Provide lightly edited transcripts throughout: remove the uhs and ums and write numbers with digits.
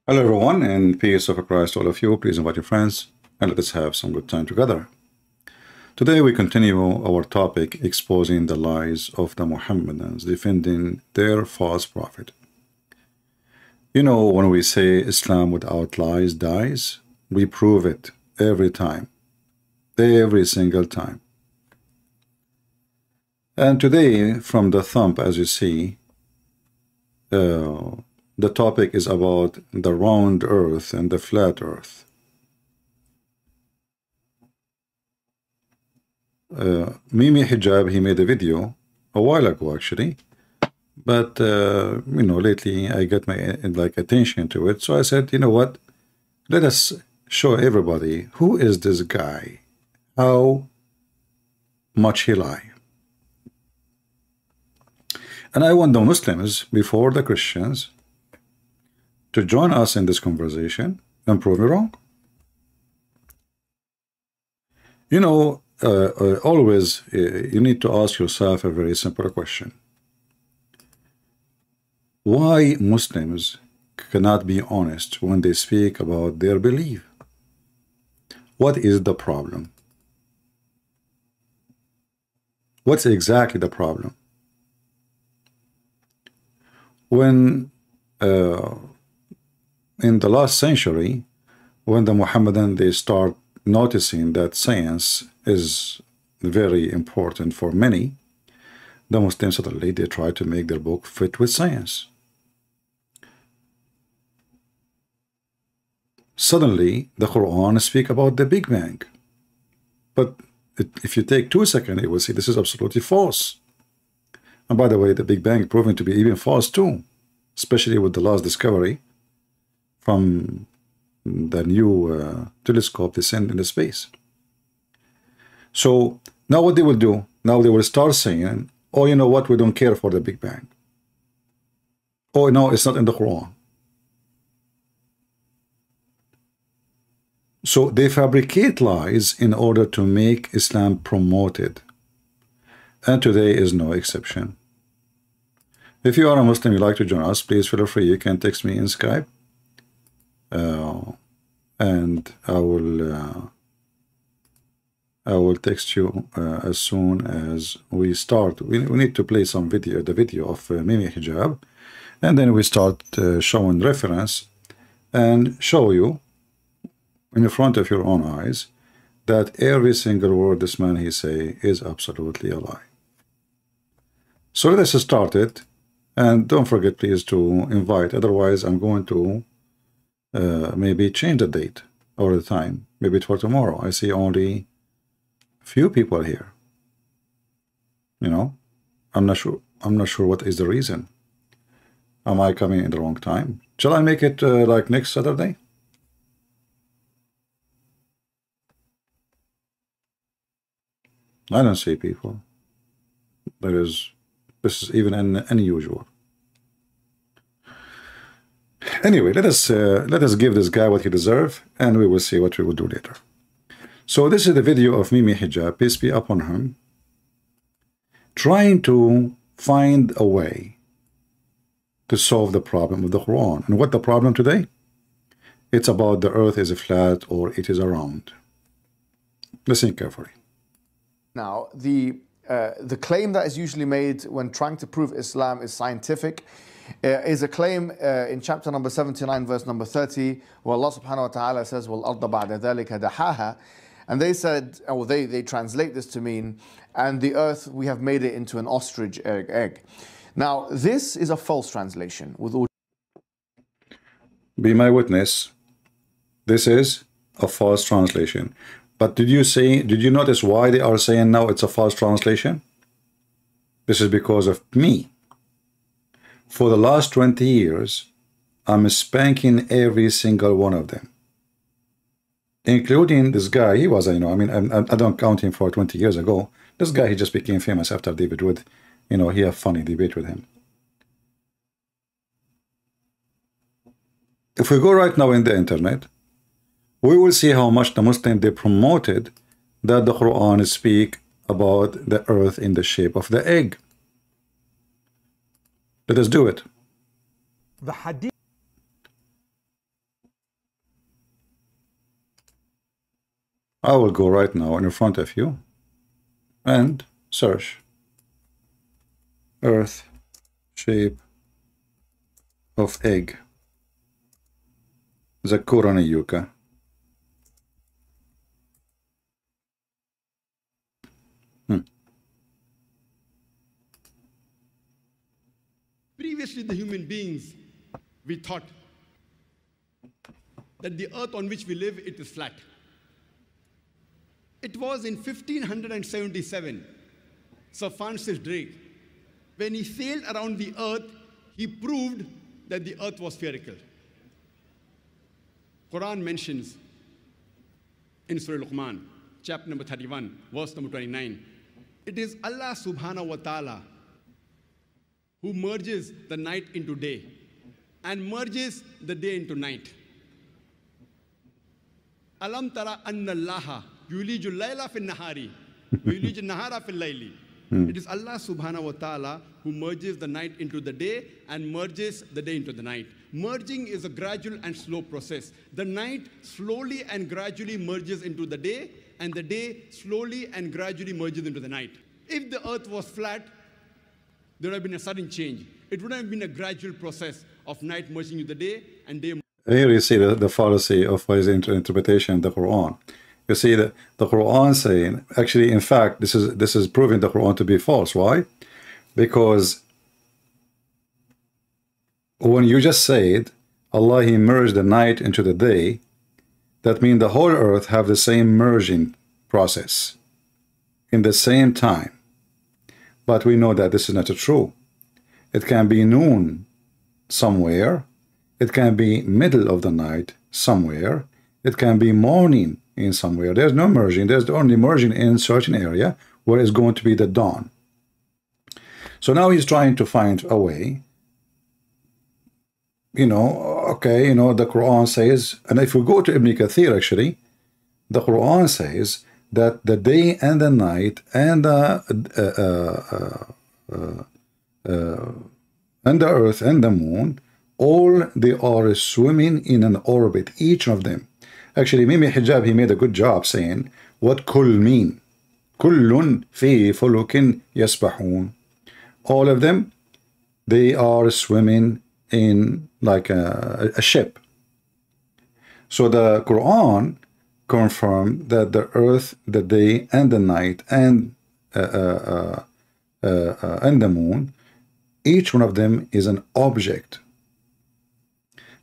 Hello, everyone, and peace of Christ to all of you. Please invite your friends and let us have some good time together. Today, we continue our topic exposing the lies of the Mohammedans, defending their false prophet. You know, when we say Islam without lies dies, we prove it every time, every single time. And today, from the thumb, as you see, the topic is about the round earth and the flat earth. Mimi Hijab, he made a video a while ago actually, but you know, lately I got my attention to it, so I said, you know what, let us show everybody who is this guy, how much he lie. And I want the Muslims before the Christians to join us in this conversation and prove me wrong. You know, always you need to ask yourself a very simple question. Why Muslims cannot be honest when they speak about their belief? What is the problem? What's exactly the problem? When in the last century, when the Mohammedan they start noticing that science is very important for many, the Muslims suddenly they try to make their book fit with science. Suddenly, the Quran speak about the Big Bang, but if you take 2 seconds, you will see this is absolutely false. And by the way, the Big Bang proven to be even false too, especially with the last discovery from the new telescope they send into space. So now what they will do, now they will start saying, oh, you know what, we don't care for the Big Bang. Oh, no, it's not in the Quran. So they fabricate lies in order to make Islam promoted. And today is no exception. If you are a Muslim, you'd like to join us, please feel free. You can text me in Skype. And I will text you as soon as we start. We need to play some video, the video of Mimi Hijab, and then we start showing reference and show you in front of your own eyes that every single word this man he say is absolutely a lie. So let us start it, and don't forget please to invite, otherwise I'm going to maybe change the date or the time, maybe for tomorrow. I see only few people here. You know, I'm not sure what is the reason. Am I coming in the wrong time? Shall I make it like next Saturday? I don't see people. This is even unusual. Anyway, let us give this guy what he deserves, and we will see what we will do later. So this is the video of Mimi Hijab, peace be upon him, trying to find a way to solve the problem of the Quran. And what the problem today? It's about the earth is flat or it is round. Listen carefully. Now, the claim that is usually made when trying to prove Islam is scientific is a claim in chapter number 79, verse number 30, where Allah subhanahu wa ta'ala says, وَالْأَرْضَ بَعْدَ ذَلِكَ دَحَاهَا. And they said, or they translate this to mean, and the earth, we have made it into an ostrich egg. Now, this is a false translation. With all Be my witness. This is a false translation. But did you notice why they are saying now it's a false translation? This is because of me. For the last 20 years, I'm spanking every single one of them, including this guy. He was, you know, I mean, I don't count him for 20 years ago. This guy, he just became famous after David Wood. You know, he had funny debate with him. If we go right now in the internet, we will see how much the Muslims, they promoted that the Quran speak about the earth in the shape of the egg. Let us do it. The hadith I will go right now in front of you and search Earth shape of egg. ذكرني يوكا. Previously, the human beings, we thought that the earth on which we live, it is flat. It was in 1577, Sir Francis Drake, when he sailed around the earth, he proved that the earth was spherical. Quran mentions in Surah Luqman, chapter number 31, verse number 29, it is Allah subhanahu wa ta'ala who merges the night into day and merges the day into night. Alam tara anna Allaha yuliju layla fi nahari wa yuliju nahara fi layli. It is Allah subhanahu wa ta'ala who merges the night into the day and merges the day into the night. Merging is a gradual and slow process. The night slowly and gradually merges into the day, and the day slowly and gradually merges into the night. If the earth was flat, there would have been a sudden change. It would have been a gradual process of night merging into the day and day. Here you see the fallacy of what is interpretation of the Quran. You see that the Quran saying, actually, in fact, this is proving the Quran to be false. Why? Because when you just said Allah, He merged the night into the day, that means the whole earth have the same merging process in the same time. But we know that this is not true. It can be noon somewhere. It can be middle of the night somewhere. It can be morning in somewhere. There's no merging. There's only merging in a certain area where it's going to be the dawn. So now he's trying to find a way. Okay, the Quran says, and if we go to Ibn Kathir, actually, the Quran says that the day and the night and the earth and the moon, all they are swimming in an orbit, each of them. Actually, Mimi Hijab, he made a good job saying what kul mean. Kullun fi fulukin yasbahun. All of them, they are swimming in like a ship. So the Quran confirmed that the earth, the day and the night and the moon, each one of them is an object.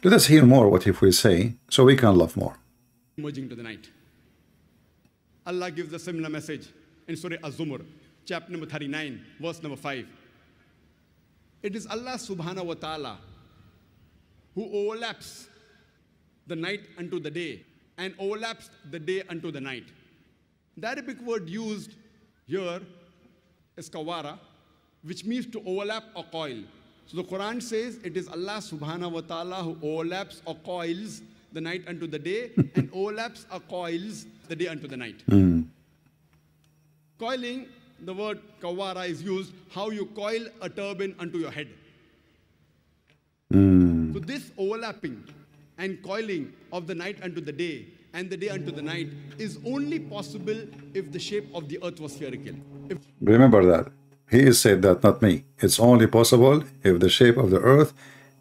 Let us hear more what if we say, so we can love more. Merging to the night. Allah gives a similar message in Surah Az-Zumar, chapter number 39, verse number 5. It is Allah subhanahu wa ta'ala who overlaps the night unto the day and overlaps the day unto the night. The Arabic word used here is kawara, which means to overlap or coil. So the Quran says it is Allah subhanahu wa ta'ala who overlaps or coils the night unto the day and overlaps or coils the day unto the night. Coiling, the word kawara is used, how you coil a turban unto your head. So this overlapping and coiling of the night unto the day and the day unto the night is only possible if the shape of the earth was spherical. Remember that. He said that, not me. It's only possible if the shape of the earth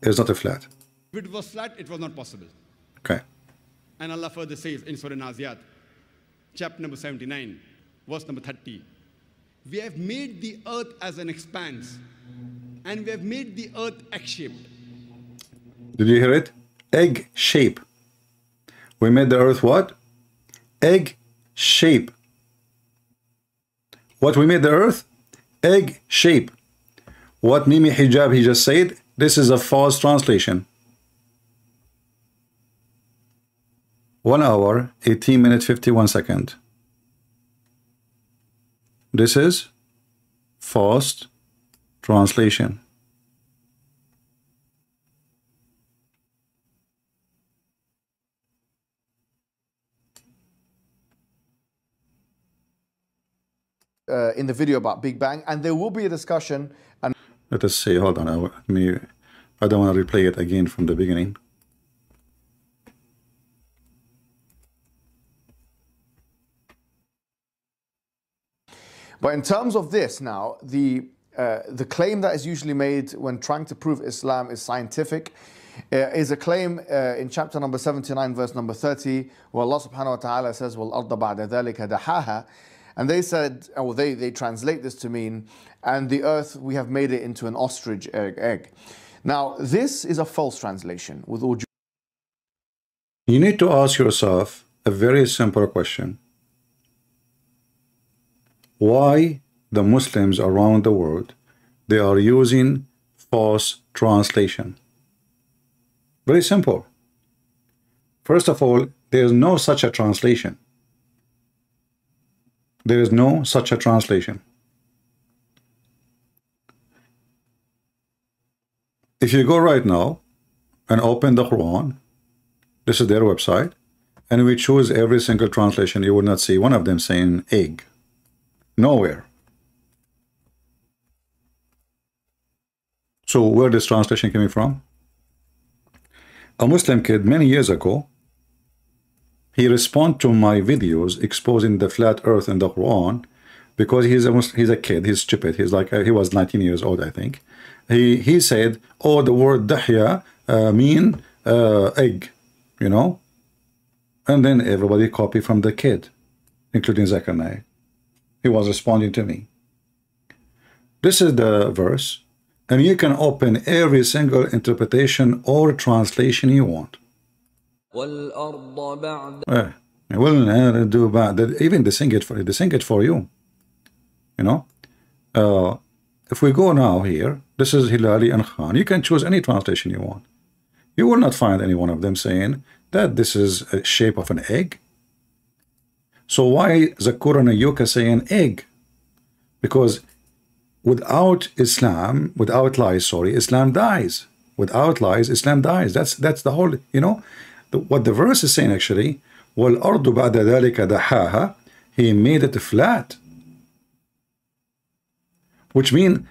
is not a flat. If it was flat, it was not possible. Okay. And Allah further says in Surah Naziyat, chapter number 79, verse number 30, we have made the earth as an expanse, and we have made the earth egg-shaped. Did you hear it? Egg shape. We made the earth what? Egg shape. What we made the earth? Egg shape. What Mimi Hijab he just said, this is a false translation. 1 hour, 18 minutes, 51 seconds. This is false translation. In the video about Big Bang, and there will be a discussion. And let us see. Hold on. I don't want to replay it again from the beginning. But in terms of this now, the claim that is usually made when trying to prove Islam is scientific is a claim in chapter number 79, verse number 30, where Allah subhanahu wa ta'ala says, وَالْأَرْضَ بَعْدَ ذَلِكَ دَحَاهَا. And they said, or they translate this to mean, and the earth, we have made it into an ostrich egg. Now, this is a false translation with all due. You need to ask yourself a very simple question. Why the Muslims around the world, they are using false translation? Very simple. First of all, there is no such a translation. There is no such a translation. If you go right now and open the Quran, this is their website, and we choose every single translation, you will not see one of them saying egg. Nowhere. So where this translation coming from? A Muslim kid many years ago, he responded to my videos exposing the flat earth in the Quran because he's a kid, he's stupid, he was 19 years old, I think. He said, oh, the word dahya mean egg, you know, and then everybody copied from the kid, including Zechariah. He was responding to me. This is the verse, and you can open every single interpretation or translation you want. Even they sing it for you. You know, if we go now here, this is Hilali and Khan. You can choose any translation you want. You will not find any one of them saying that this is a shape of an egg. So why Zakur and Ayuka saying egg? Because without Islam, without lies, sorry, Islam dies. Without lies, Islam dies. That's the whole, you know, what the verse is saying actually. وَالْأَرْضُ بَعْدَ ذَلِكَ دَحَاهَا. He made it flat. Which means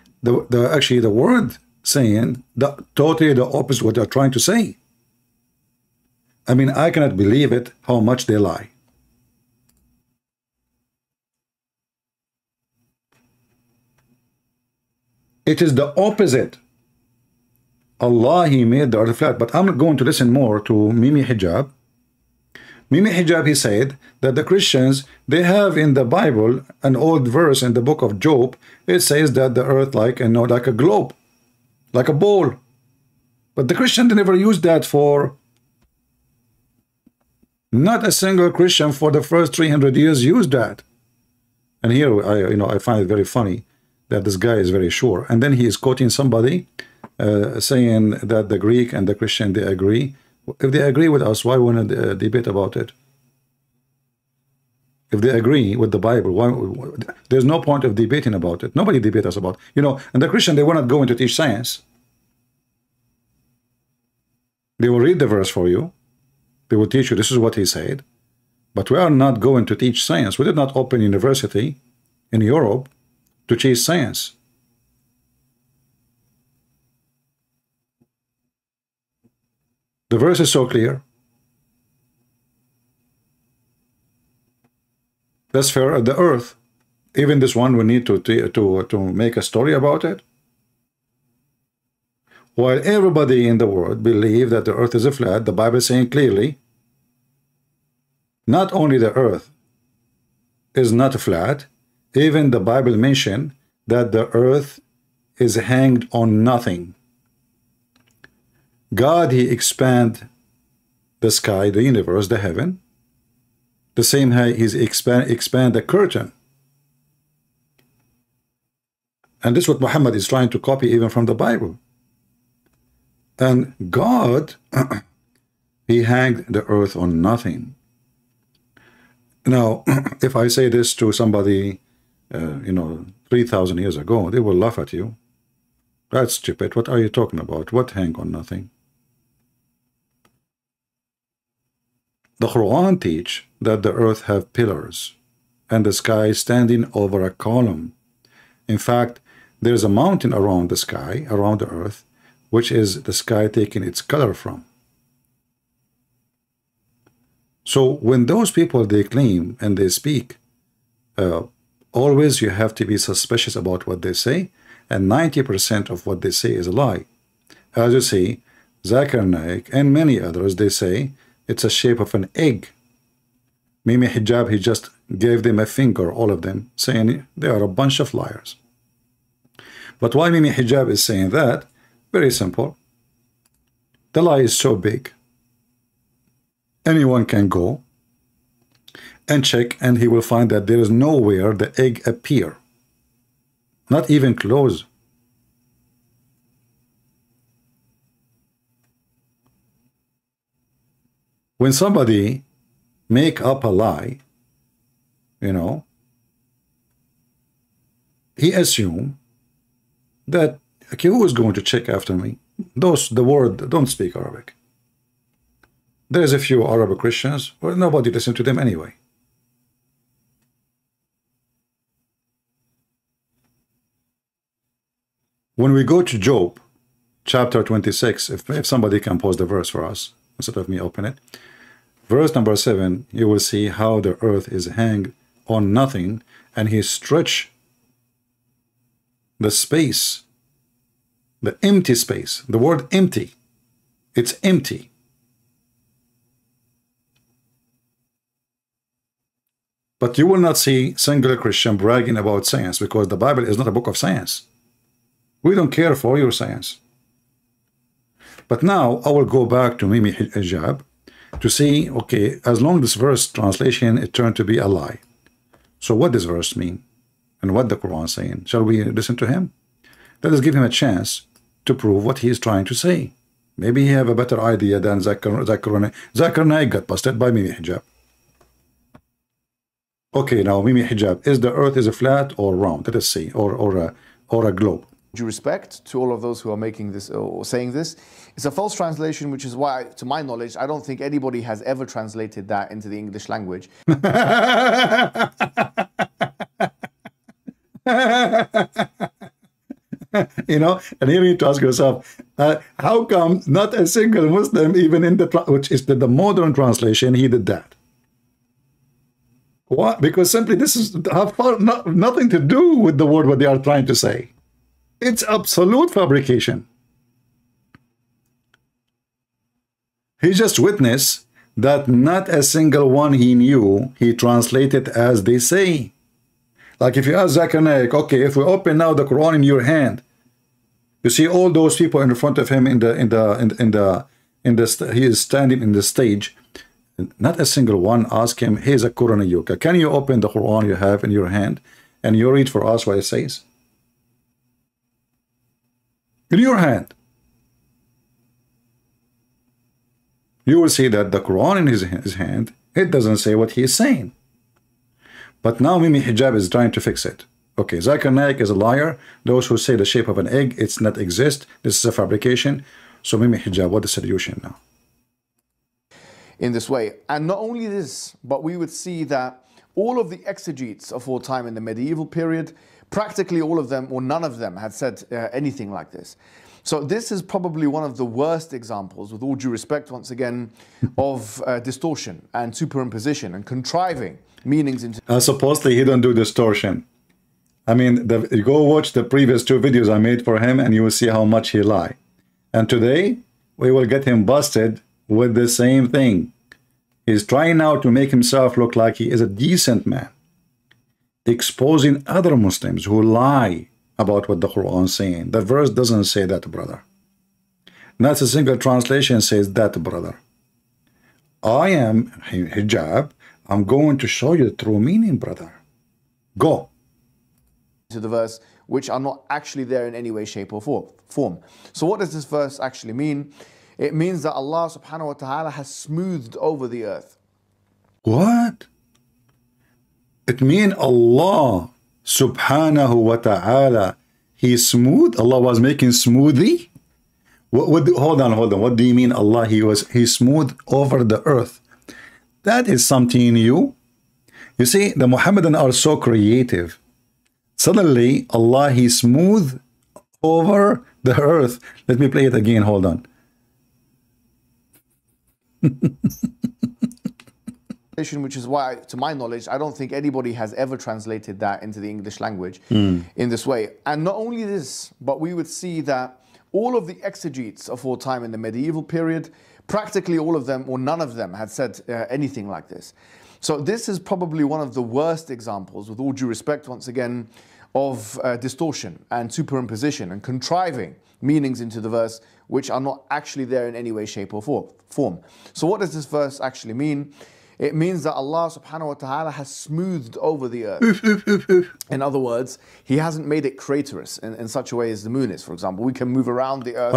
actually the word saying totally the opposite what they're trying to say. I mean, I cannot believe it how much they lie. It is the opposite. Allah, He made the earth flat. But I'm going to listen more to Mimi Hijab. Mimi Hijab, he said that the Christians, they have in the Bible an old verse in the book of Job. It says that the earth like a globe, like a bowl. But the Christian, they never used that for. Not a single Christian for the first 300 years used that. And here, I find it very funny that this guy is very sure. And then he is quoting somebody saying that the Greek and the Christian, they agree. If they agree with us, why wouldn't they debate about it? If they agree with the Bible, there's no point of debating about it. Nobody debates us about, and the Christian, they will not go into teach science. They will read the verse for you. They will teach you this is what he said. But we are not going to teach science. We did not open university in Europe to teach science. The verse is so clear. That's fair. The earth, even this one, we need to make a story about it. While everybody in the world believe that the earth is a flat, the Bible is saying clearly, not only the earth is not flat, even the Bible mentioned that the earth is hanged on nothing. God, He expand the sky, the universe, the heaven. The same way He's expand the curtain. And this is what Muhammad is trying to copy even from the Bible. And God, He hanged the earth on nothing. Now, if I say this to somebody, 3,000 years ago, they will laugh at you. That's stupid. What are you talking about? What hang on nothing? The Quran teach that the earth have pillars and the sky standing over a column. In fact, there's a mountain around the sky, around the earth, which is the sky taking its color from. So when those people, they claim and they speak always you have to be suspicious about what they say, and 90% of what they say is a lie. As you see, Zakir Naik and many others, they say it's a shape of an egg. Mimi Hijab, he just gave them a finger, all of them, saying they are a bunch of liars. But why Mimi Hijab is saying that? Very simple. The lie is so big. Anyone can go and check, and he will find that there is nowhere the egg appear. Not even close. When somebody make up a lie, you know, he assume that, okay, who is going to check after me? Those, the word, don't speak Arabic. There's a few Arab Christians, well, nobody listen to them anyway. When we go to Job, chapter 26, if somebody can post the verse for us, instead of me open it, verse number 7, you will see how the earth is hanged on nothing, and he stretched the space, the empty space, the word empty, it's empty. But you will not see singular Christian bragging about science, because the Bible is not a book of science. We don't care for your science. But now I will go back to Mimi Hijab to see, okay, as long as this verse translation, it turned to be a lie. So what does verse mean? And what the Quran is saying? Shall we listen to him? Let us give him a chance to prove what he is trying to say. Maybe he have a better idea than Zakir Naik got busted by Mimi Hijab. Okay, now Mimi Hijab, is the earth is a flat or round? Let us see, or a globe. Due respect to all of those who are making this or saying this, it's a false translation, which is why, to my knowledge, I don't think anybody has ever translated that into the English language. You know, and you need to ask yourself, how come not a single Muslim, even in the which is the modern translation, he did that? What? Because simply this is nothing to do with the word what they are trying to say. It's absolute fabrication. He just witnessed that not a single one he knew, he translated as they say. Like if you ask Zakir Naik, okay, if we open now the Quran in your hand, you see all those people in front of him he is standing in the stage. Not a single one asked him, here's a Quran Yuka. Can you open the Quran you have in your hand and you read for us what it says? In your hand. You will see that the Quran in his hand, it doesn't say what he is saying. But now Mimi Hijab is trying to fix it. Okay, Zakir Naik is a liar. Those who say the shape of an egg, it's not exist. This is a fabrication. So Mimi Hijab, what is the solution now? In this way. And not only this, but we would see that all of the exegetes of all time in the medieval period, practically all of them or none of them had said anything like this. So this is probably one of the worst examples, with all due respect once again, of distortion and superimposition and contriving meanings into... Supposedly he don't do distortion. I mean, go watch the previous 2 videos I made for him and you will see how much he lie. And today we will get him busted with the same thing. He's trying now to make himself look like he is a decent man, exposing other Muslims who lie about what the Quran is saying. The verse doesn't say that, brother. Not a single translation says that, brother. I am Hijab. I'm going to show you the true meaning, brother. Go. To the verse, which are not actually there in any way, shape, or form. So what does this verse actually mean? It means that Allah subhanahu wa ta'ala has smoothed over the earth. What? It means Allah subhanahu wa ta'ala, he smooth? Allah was making smoothie? Hold on. What do you mean Allah, he smooth over the earth? That is something new. You see, the Muhammadans are so creative. Suddenly, Allah, he smooth over the earth. Let me play it again. Hold on. which is why, to my knowledge, I don't think anybody has ever translated that into the English language in this way. And not only this, but we would see that all of the exegetes of all time in the medieval period, practically all of them or none of them had said anything like this. So this is probably one of the worst examples, with all due respect once again, of distortion and superimposition and contriving meanings into the verse which are not actually there in any way, shape or form. So what does this verse actually mean? It means that Allah subhanahu wa ta'ala has smoothed over the earth. In other words, He hasn't made it craterous in such a way as the moon is, for example. We can move around the earth.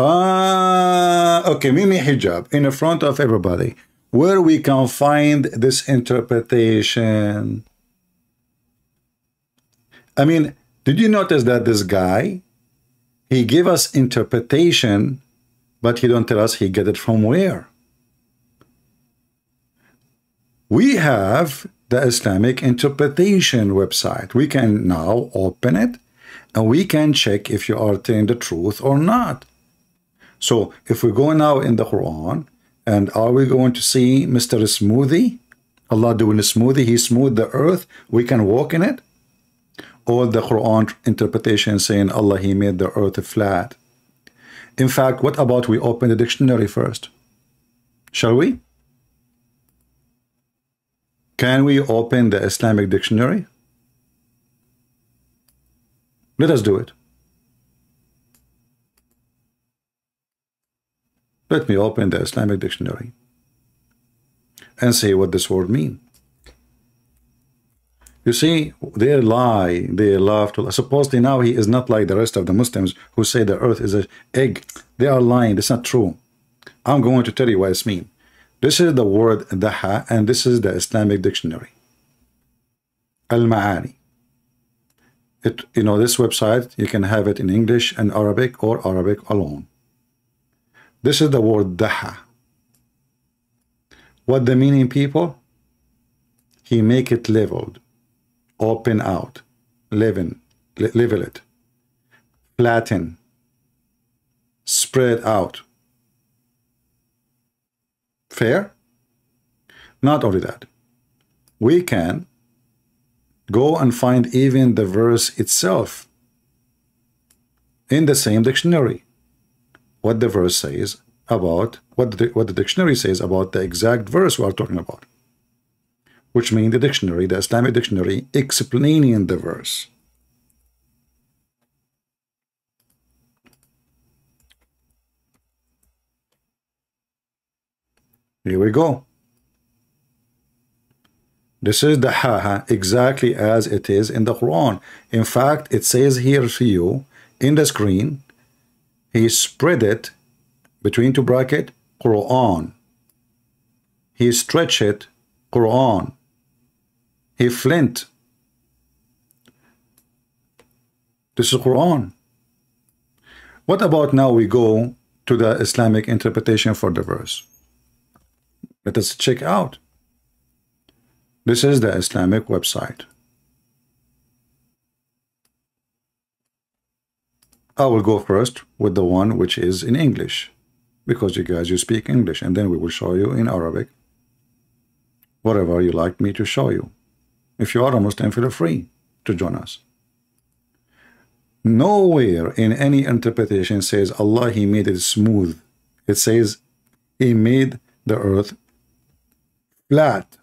Okay, Mimi Hijab, in the front of everybody, where we can find this interpretation. I mean, did you notice that this guy, he gave us interpretation, but he don't tell us he get it from where? We have the Islamic interpretation website. We can now open it and we can check if you are telling the truth or not. So if we go now in the Quran, and are we going to see Mr. Smoothie? Allah doing a smoothie, He smoothed the earth, we can walk in it? Or the Quran interpretation saying Allah, He made the earth flat? In fact, what about we open the dictionary first? Shall we? Can we open the Islamic dictionary? Let us do it. Let me open the Islamic dictionary and see what this word means. You see, they lie, they love to lie. Supposedly now he is not like the rest of the Muslims who say the earth is an egg. They are lying. That's not true. I'm going to tell you what it means. This is the word Daha, and this is the Islamic dictionary. Al-Ma'ani. You know, this website, you can have it in English and Arabic or Arabic alone. This is the word Daha. What the meaning, people? He make it leveled, open out, level it, flatten, spread out. Fair? Not only that, we can go and find even the verse itself in the same dictionary. What the verse says about, what the dictionary says about the exact verse we are talking about. Which means the dictionary, the Islamic dictionary, explaining the verse. Here we go. This is the ha exactly as it is in the Quran. In fact, it says here for you in the screen, He spread it between two brackets, Quran. He stretched it, Quran. He flint. This is Quran. What about now we go to the Islamic interpretation for the verse? Let us check out. This is the Islamic website. I will go first with the one which is in English, because you guys, you speak English, and then we will show you in Arabic whatever you like me to show you. If you are a Muslim, feel free to join us. Nowhere in any interpretation says Allah, He made it smooth. It says He made the earth flat.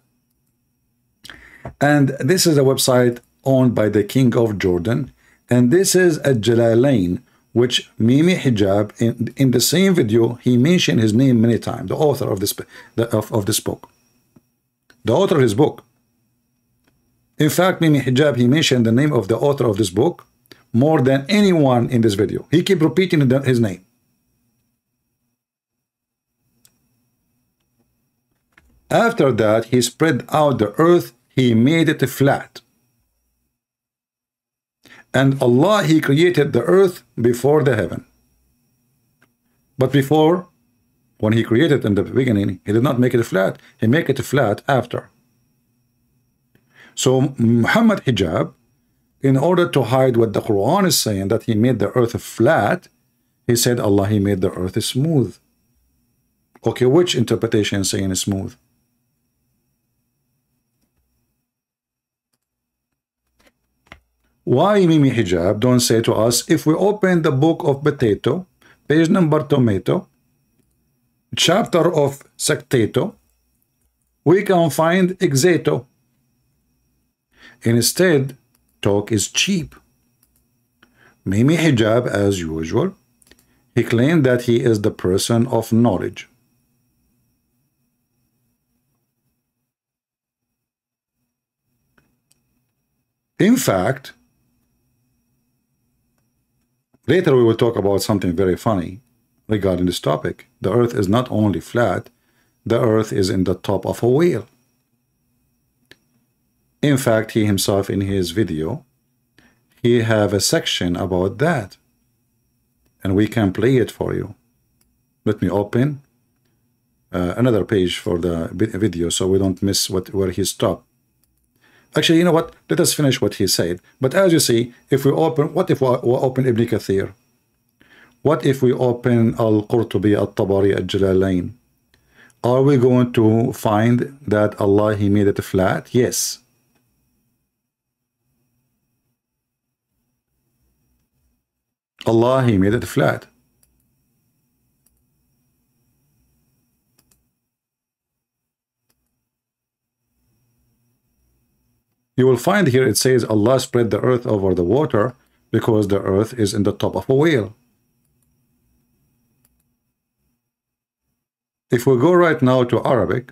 And this is a website owned by the King of Jordan, and this is a Jalalain, which Mimi Hijab in the same video he mentioned his name many times, the author of this book, the author of his book. In fact, Mimi Hijab, he mentioned the name of the author of this book more than anyone in this video. He keep repeating his name. After that, he spread out the earth, He made it flat. And Allah, He created the earth before the heaven. But before, when He created in the beginning, He did not make it flat. He made it flat after. So Muhammad Hijab, in order to hide what the Quran is saying, that He made the earth flat, he said Allah, He made the earth smooth. Okay, which interpretation is saying smooth? Why Mimi Hijab don't say to us, if we open the book of potato, page number tomato, chapter of sectato, we can find exato. Instead, talk is cheap. Mimi Hijab, as usual, he claimed that he is the person of knowledge. In fact, later we will talk about something very funny regarding this topic. The earth is not only flat, the earth is in the top of a wheel. In fact, he himself in his video, he have a section about that. And we can play it for you. Let me open another page for the video so we don't miss where he stopped. Actually, you know what? Let us finish what he said. But as you see, if we open, what if we open Ibn Kathir? What if we open Al-Qurtubi, Al-Tabari, Al-Jalalain? Are we going to find that Allah, He made it flat? Yes. Allah, He made it flat. You will find here it says Allah spread the earth over the water because the earth is in the top of a whale. If we go right now to Arabic,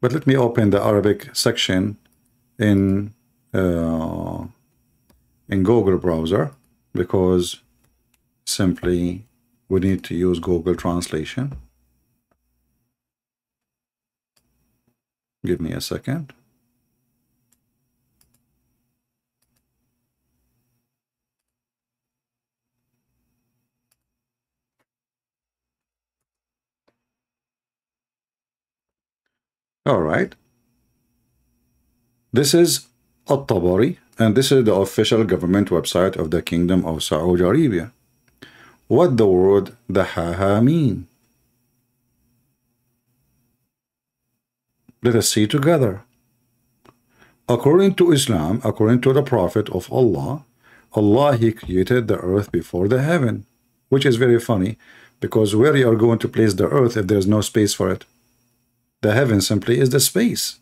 but let me open the Arabic section in Google browser, because simply we need to use Google translation. Give me a second. All right. This is At-Tabari, and this is the official government website of the Kingdom of Saudi Arabia. What the word Dahaha mean? Let us see together. According to Islam, according to the Prophet of Allah, Allah, He created the earth before the heaven, which is very funny, because where you are going to place the earth if there is no space for it? The heaven simply is the space.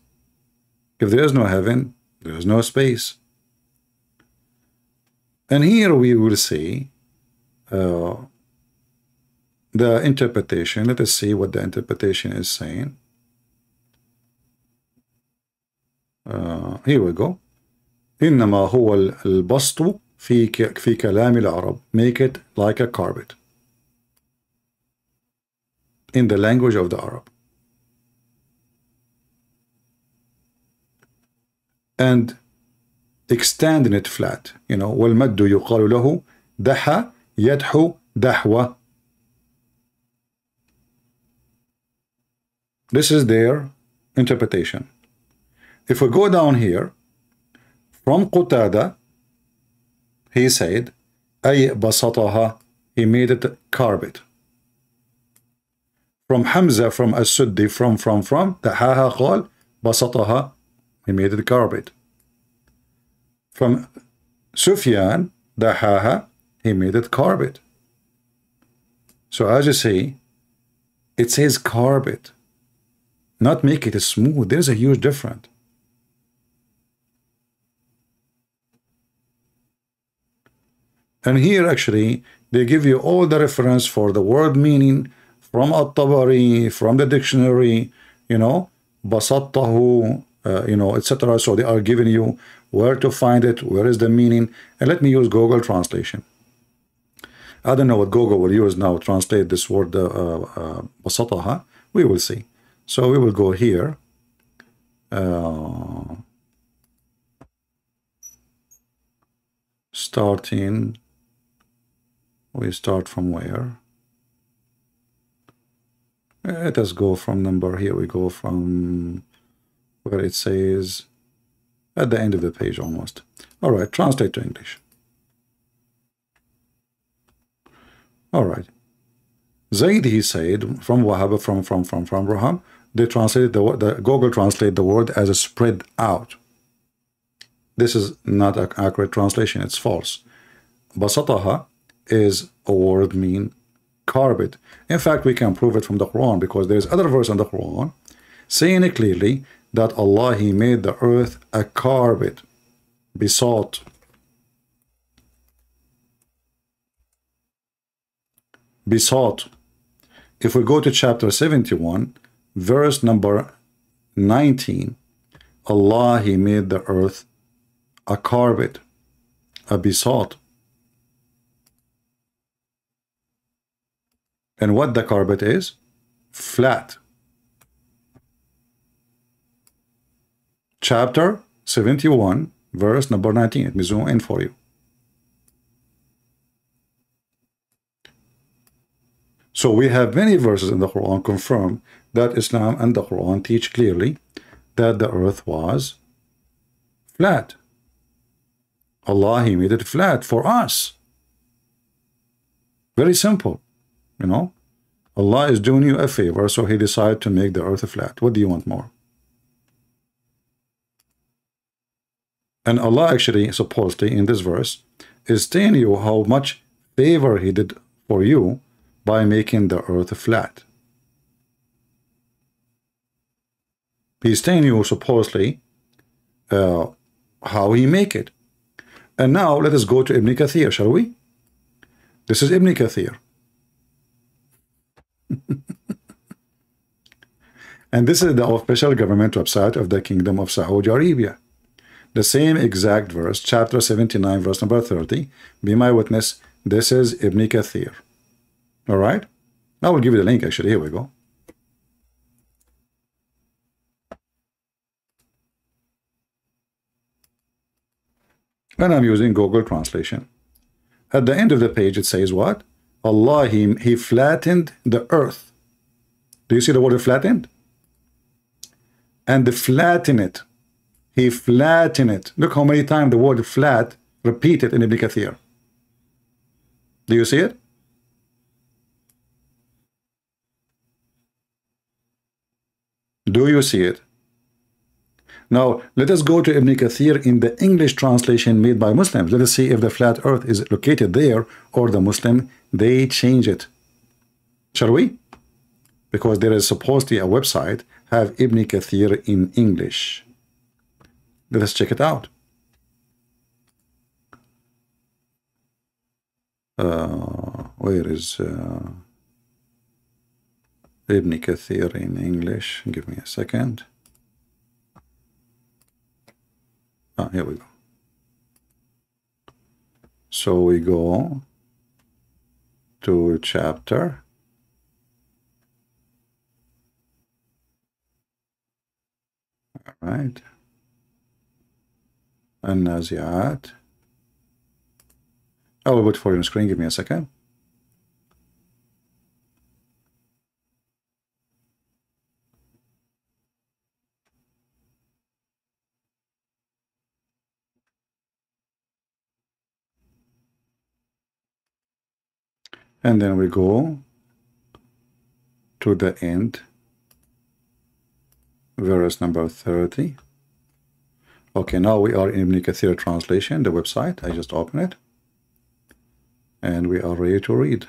If there is no heaven, there is no space. And here we will see the interpretation. Let us see what the interpretation is saying. Here we go. إنما هو البسط في كلام العرب. Make it like a carpet. In the language of the Arab. And extending it flat. You know, والمد يقال له دحى يدحو دحوة. This is their interpretation. If we go down here, from Qutada, he said, أي بسطها, he made it carpet. From Hamza, from As-Suddi, from, دحاها قال بسطها, he made it carpet. From Sufyan, دحاها, he made it carpet. So as you see, it says carpet, not make it smooth. There's a huge difference. And here actually they give you all the reference for the word meaning from At-Tabari, from the dictionary, you know, basattahu, you know, etc. So they are giving you where to find it, where is the meaning. And let me use Google translation. I don't know what Google will use now to translate this word basataha. We will see. So we will go here. Starting, we start from where? Let us go from number. Here we go from where it says at the end of the page almost. All right, translate to English. All right. Zaid, he said, from Wahab, from Raham, they translated the Google translate the word as a spread out. This is not an accurate translation. It's false. Basataha is a word mean carpet. In fact, we can prove it from the Quran, because there's other verse in the Quran saying it clearly that Allah, He made the earth a carpet. Bisat. Bisat. If we go to chapter 71, verse number 19, Allah, He made the earth a carpet, a bisat. And what the carpet is? Flat. Chapter 71, verse number 19. Let me zoom in for you. So we have many verses in the Quran confirm that Islam and the Quran teach clearly that the earth was flat. Allah, He made it flat for us. Very simple. You know, Allah is doing you a favor, so He decided to make the earth flat. What do you want more? And Allah actually, supposedly, in this verse, is telling you how much favor He did for you by making the earth flat. He's telling you, supposedly, how He make it. And now let us go to Ibn Kathir, shall we? This is Ibn Kathir. And this is the official government website of the Kingdom of Saudi Arabia. The same exact verse, chapter 79, verse number 30. Be my witness, this is Ibn Kathir. All right? I will give you the link, actually. Here we go. And I'm using Google Translation. At the end of the page, it says what? Allah, He flattened the earth. Do you see the word flattened? And the flatten it. He flattened it. Look how many times the word flat repeated in Ibn Kathir. Do you see it? Do you see it? Now, let us go to Ibn Kathir in the English translation made by Muslims. Let us see if the flat earth is located there, or the Muslim, they change it. Shall we? Because there is supposedly a website have Ibn Kathir in English. Let us check it out. Where is Ibn Kathir in English? Give me a second. Here we go. So we go to chapter. All right. An-Nazi'at. I will put for you on the screen. Give me a second. And then we go to the end, verse number 30. Okay, now we are in Ibn Kathir translation, the website. I just open it. And we are ready to read.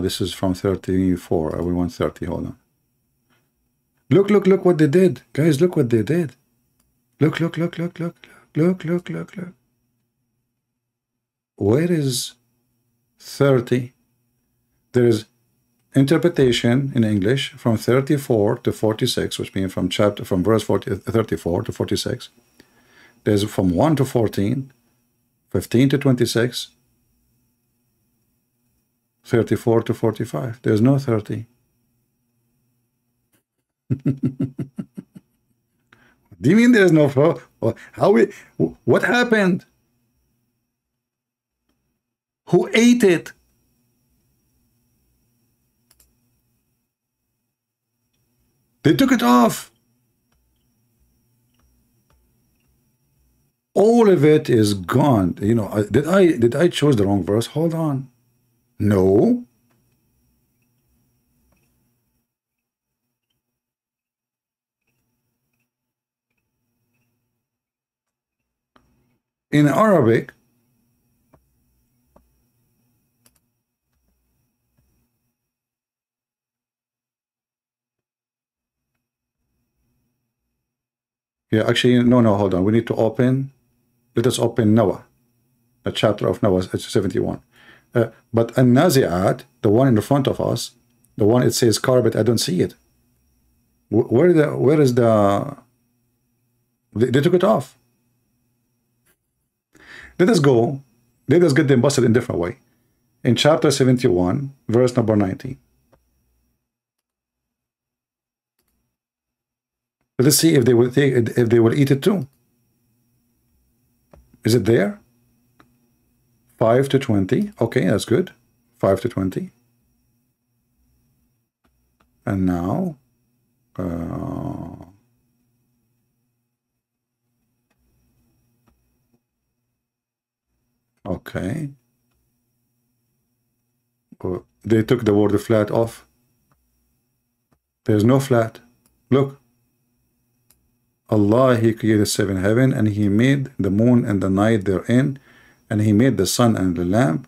This is from 34. We want 30. Hold on. Look what they did. Guys, look what they did. Look. Where is 30? There is interpretation in English from 34 to 46, which means from verse 34 to 46. There's from 1 to 14, 15 to 26, 34 to 45. There's no 30. Do you mean there's no flow? What happened? Who ate it? They took it off. All of it is gone. You know, did I choose the wrong verse? Hold on. No, In Arabic, yeah, actually, no, hold on. We need to open, let us open Noah, the chapter of Noah, 71. But An-Nazi'at, the one in the front of us, the one it says carpet, I don't see it. Where is the, they took it off. Let us go, let us get them busted in a different way. In chapter 71, verse number 19. Let us see if they will take it, if they will eat it too. Is it there? 5 to 20. Okay, that's good. 5 to 20. And now, okay. Oh, they took the word flat off. There's no flat. Look. Allah, He created 7 heaven, and He made the moon and the night therein, and He made the sun and the lamp,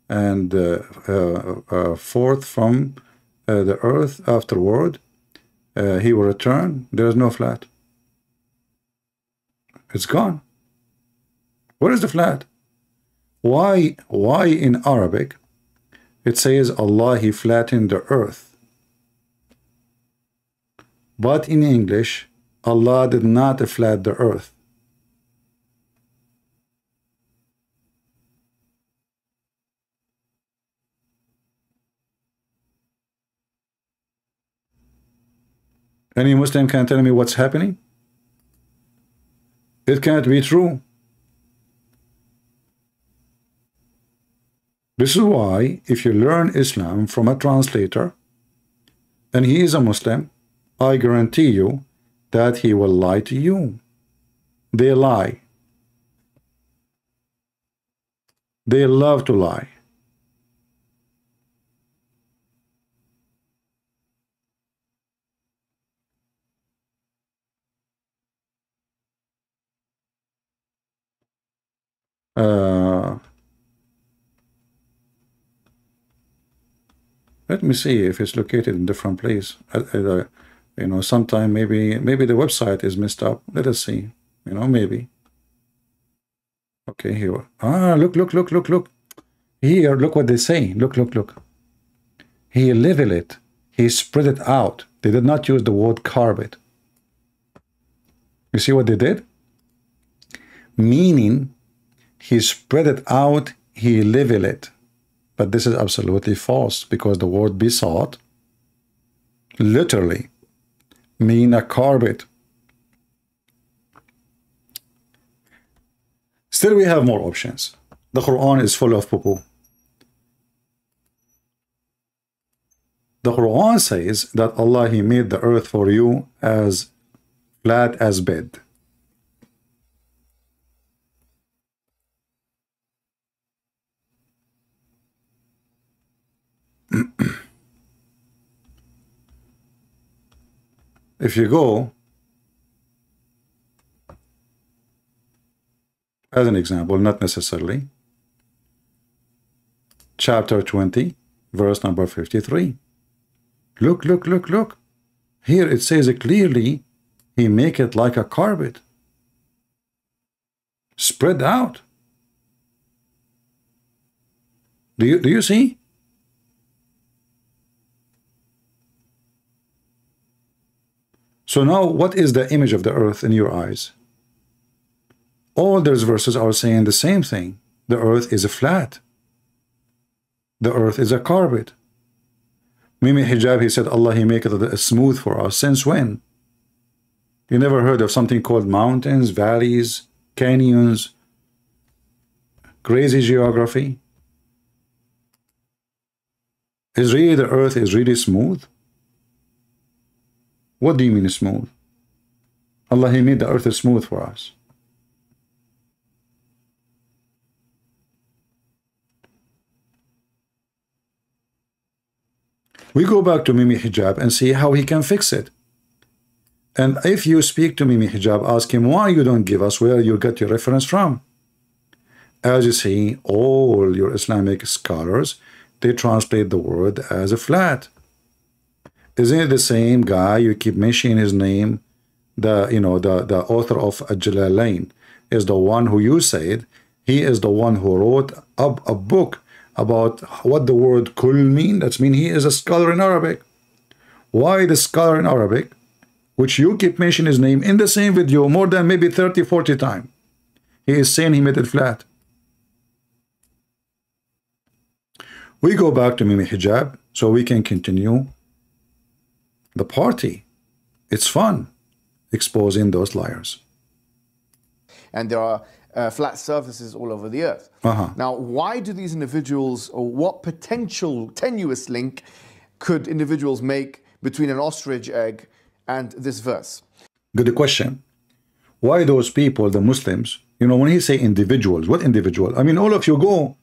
and forth from the earth afterward, He will return. There is no flat. It's gone. Where is the flat? Why in Arabic it says Allah, He flattened the earth, but in English Allah did not flat the earth? Any Muslim can tell me what's happening? It can't be true. This is why if you learn Islam from a translator and he is a Muslim, I guarantee you that he will lie to you. They lie. They love to lie. Let me see if it's located in different place. You know, sometime maybe the website is messed up. Let us see. You know, maybe. Okay, here. Look. Here, look what they say. Look. He leveled it. He spread it out. They did not use the word carpet. You see what they did? Meaning, he spread it out, he leveled it. But this is absolutely false, because the word besought literally mean a carpet. Still, we have more options. The Quran is full of poo-poo. The Quran says that Allah, He made the earth for you as flat as bed. If you go, as an example, not necessarily, chapter 20, verse number 53. Look. Here it says it clearly, He make it like a carpet, spread out. Do you see? So now, what is the image of the earth in your eyes? All those verses are saying the same thing. The earth is flat. The earth is a carpet. Mimi Hijab, he said, Allah, He make it smooth for us. Since when? You never heard of something called mountains, valleys, canyons, crazy geography? Is really the earth is really smooth? What do you mean smooth? Allah, He made the earth smooth for us. We go back to Mimi Hijab and see how he can fix it. And if you speak to Mimi Hijab, ask him why you don't give us where you get your reference from. As you see, all your Islamic scholars, they translate the word as a flat. Isn't it the same guy you keep mentioning his name? The author of Al-Jalalain is the one who you said he is the one who wrote up a book about what the word kul mean. That means he is a scholar in Arabic. Why the scholar in Arabic, which you keep mentioning his name in the same video more than maybe 30, 40 times, he is saying he made it flat? We go back to Mimi Hijab so we can continue the party. It's fun exposing those liars. And there are flat surfaces all over the earth. Now, why do these individuals, or what potential tenuous link could individuals make between an ostrich egg and this verse? Good question. Why those people, the Muslims, when he say individuals, what individual? I mean, all of you go.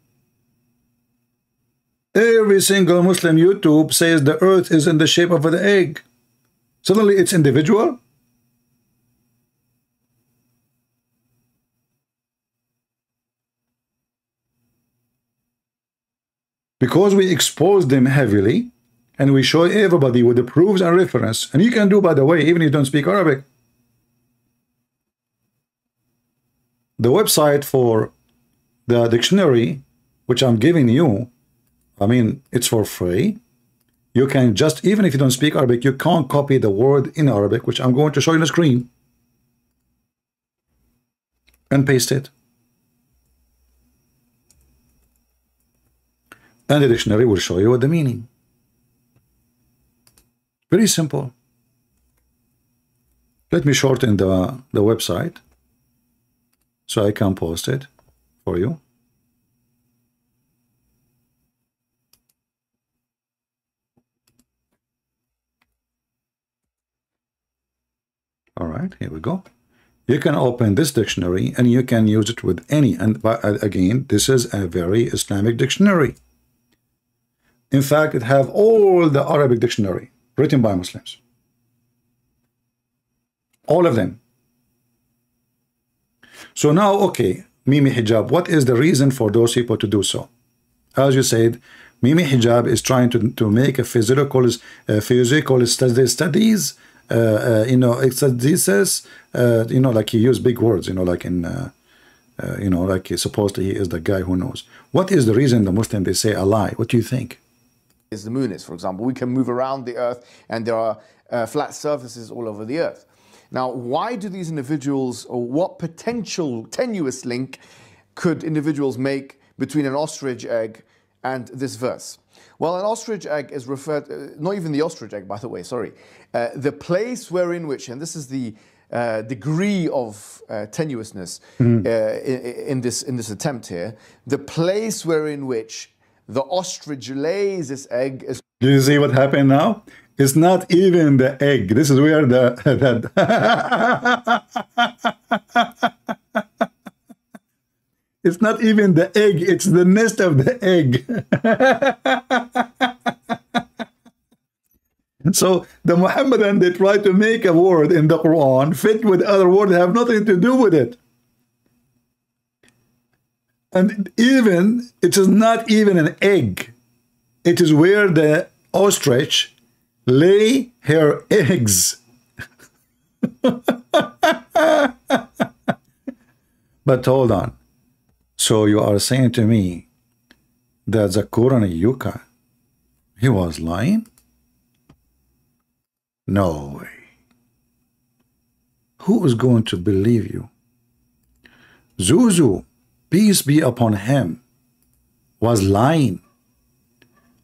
Every single Muslim YouTube says the earth is in the shape of an egg. Suddenly it's individual? Because we expose them heavily and we show everybody with the proofs and reference, and you can do, by the way, even if you don't speak Arabic. The website for the dictionary, which I'm giving you, I mean, it's for free. You can just, even if you don't speak Arabic, you can't copy the word in Arabic, which I'm going to show you on the screen, and paste it. And the dictionary will show you what the meaning. Very simple. Let me shorten the website so I can post it for you. All right, here we go. You can open this dictionary and you can use it with any. And again, this is a very Islamic dictionary. In fact, it have all the Arabic dictionary written by Muslims. All of them. So now, okay, Mimi Hijab, what is the reason for those people to do so? As you said, Mimi Hijab is trying to make a physical studies, exegesis, like he used big words, like in, like supposedly he is the guy who knows. What is the reason the Muslim, they say a lie? What do you think? Is the moon is, for example. We can move around the earth and there are flat surfaces all over the earth. Now, why do these individuals, or what potential tenuous link could individuals make between an ostrich egg and this verse? Well, an ostrich egg is referred, not even the ostrich egg, by the way, sorry. The place wherein which, and this is the degree of tenuousness in this attempt here, the place wherein which the ostrich lays its egg is... Do you see what happened now? It's not even the egg. This is where it's not even the egg. It's the nest of the egg. So the Muhammadan, they try to make a word in the Quran fit with other words that have nothing to do with it. And even, it is not even an egg. It is where the ostrich lay her eggs. But hold on. So you are saying to me that Zakur Yuka, he was lying? No way. Who is going to believe you? Zuzu, peace be upon him, was lying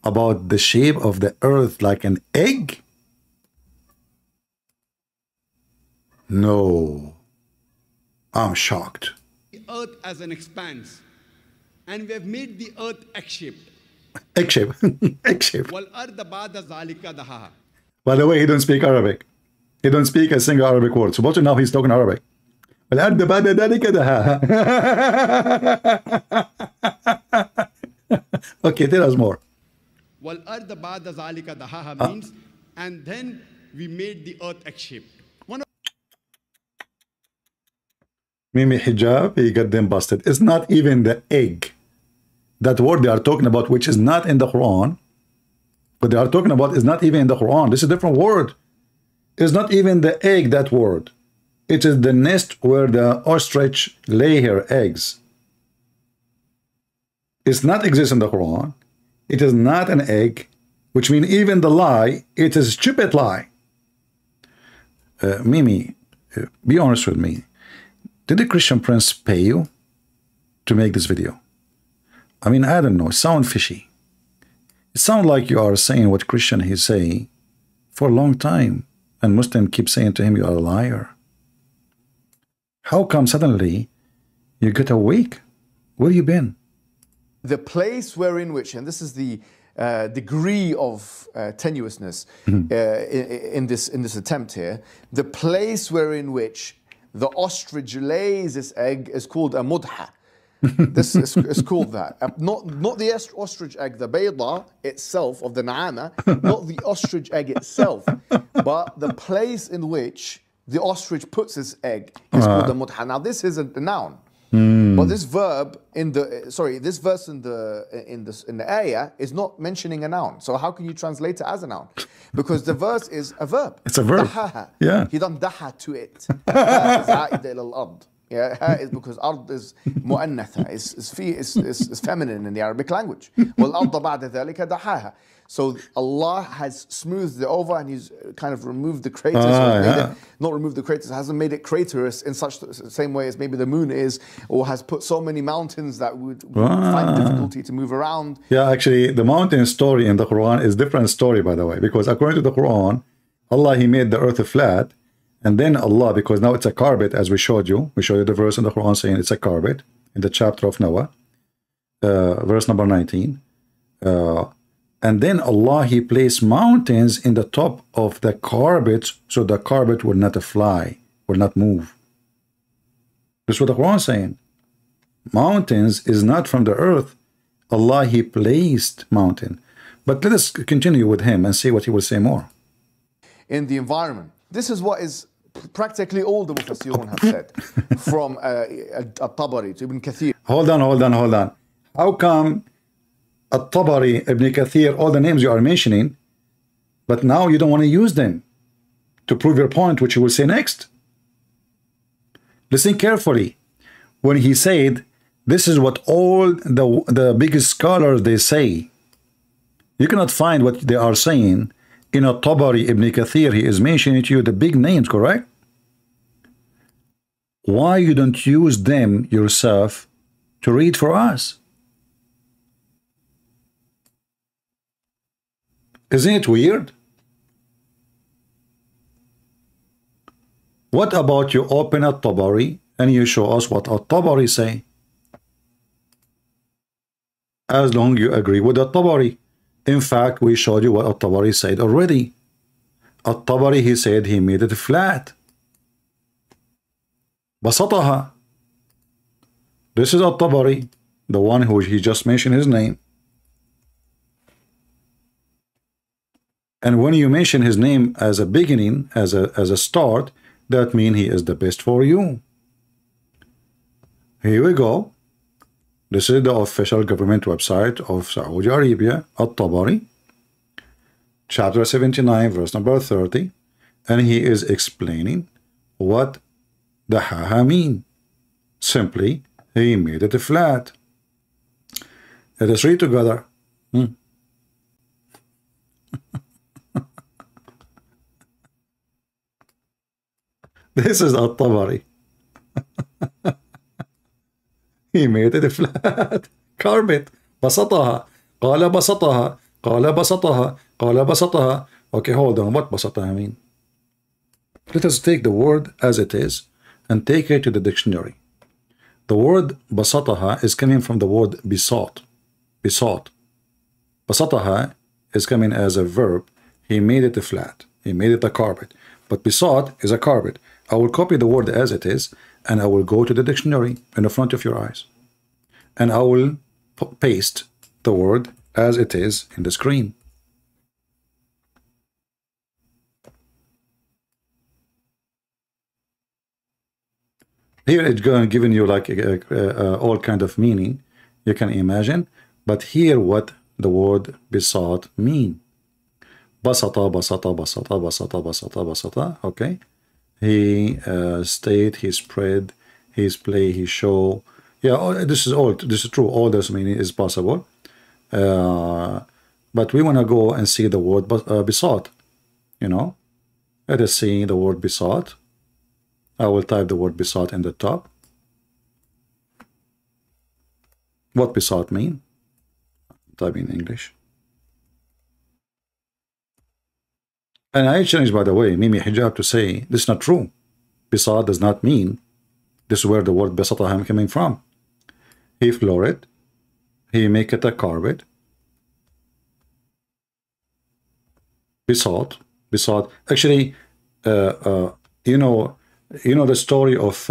about the shape of the earth like an egg? No. I'm shocked. The earth as an expanse, and we have made the earth egg-shaped. Egg-shaped. Egg-shaped. وَالْأَرْضَ بَعْدَ ذَلِكَ دَحَاهَا. By the way, he don't speak Arabic. He don't speak a single Arabic word. So now he's talking Arabic. وَالْأَرْضَ بَعْدَ ذَلِكَ دَحَاهَا. Okay, tell us more. وَالْأَرْضَ بَعْدَ ذَلِكَ دَحَاهَا means, and then we made the earth egg-shaped. Mimi hijab, he got them busted. It's not even the egg. That word they are talking about, which is not in the Quran, what they are talking about is not even in the Quran. This is a different word. It's not even the egg, that word. It is the nest where the ostrich lay her eggs. It's not exist in the Quran. It is not an egg, which means even the lie, it is a stupid lie. Mimi, be honest with me. Did the Christian Prince pay you to make this video? I mean, I don't know. It sounds fishy. It sounds like you are saying what Christian he's saying for a long time, and Muslim keep saying to him, you are a liar. How come suddenly you get awake? Where have you been? The place wherein which, and this is the degree of tenuousness in this attempt here, the place wherein which the ostrich lays its egg is called a mudha. This is called that. Not the ostrich egg, the bayda itself of the na'ama, not the ostrich egg itself, but the place in which the ostrich puts its egg is called the mudha. Now this is a noun. But this verb in the this verse in the ayah is not mentioning a noun. So how can you translate it as a noun? Because the verse is a verb. It's a verb. Dahaha. Yeah. He done daha to it. Yeah, ha is because ard is mu'annatha, is feminine in the Arabic language. وَالْأَرْضَ بَعْدَ ذَلِكَ دَحَاهَا. So Allah has smoothed it over and He's kind of removed the craters. Not removed the craters, hasn't made it craterous in such the same way as maybe the moon is, or has put so many mountains that would find difficulty to move around. Yeah, actually, the mountain story in the Quran is different story, by the way, because according to the Quran, Allah, He made the earth flat, and then Allah, because now it's a carpet, as we showed you the verse in the Quran saying it's a carpet, in the chapter of Noah, verse number 19. And then Allah, He placed mountains in the top of the carpet, so the carpet will not fly, will not move. That's what the Quran is saying. Mountains is not from the earth. Allah, He placed mountain. But let us continue with him and see what he will say more. In the environment. This is what is practically all the Mufassirun have said, from At-Tabari to Ibn Kathir. Hold on. How come At-Tabari, Ibn Kathir, all the names you are mentioning, but now you don't want to use them to prove your point, which you will say next? Listen carefully. When he said, this is what all the biggest scholars, they say, you cannot find what they are saying in At-Tabari, Ibn Kathir. He is mentioning to you the big names, correct? Why you don't use them yourself to read for us? Isn't it weird? What about you open At-Tabari and you show us what At-Tabari say? As long as you agree with At-Tabari. In fact, we showed you what At-Tabari said already. At-Tabari, he said he made it flat. Basataha. This is At-Tabari, the one who he just mentioned his name. And when you mention his name as a beginning, as a start, that means he is the best for you. Here we go. This is the official government website of Saudi Arabia, At-Tabari, chapter 79, verse number 30, and he is explaining what the haha mean. Simply, he made it flat. Let us read together. This is At-Tabari. He made it flat. Carpet. بسطها. قال بسطها. قال بسطها. قال بسطها. Okay, hold on. What بسطها mean? Let us take the word as it is and take it to the dictionary. The word بسطها is coming from the word besought. Besought. بسطها is coming as a verb. He made it flat. He made it a carpet. But besought is a carpet. I will copy the word as it is, and I will go to the dictionary in the front of your eyes. And I will paste the word as it is in the screen. Here it's going giving you like all kind of meaning you can imagine, but here what the word besat mean. Basata, basata, basata, basata, basata, basata. Okay, he stayed, he spread, his play, he show. Yeah, this is true. All this meaning is possible. But we want to go and see the word besat. You know, let us see the word besat. I will type the word besat in the top. What besat mean? Type in English. And I challenge, by the way, Mimi Hijab to say this is not true. Besat does not mean this is where the word besata is coming from. He floor it. He make it a carpet. Besat. Besat. Actually, you know the story of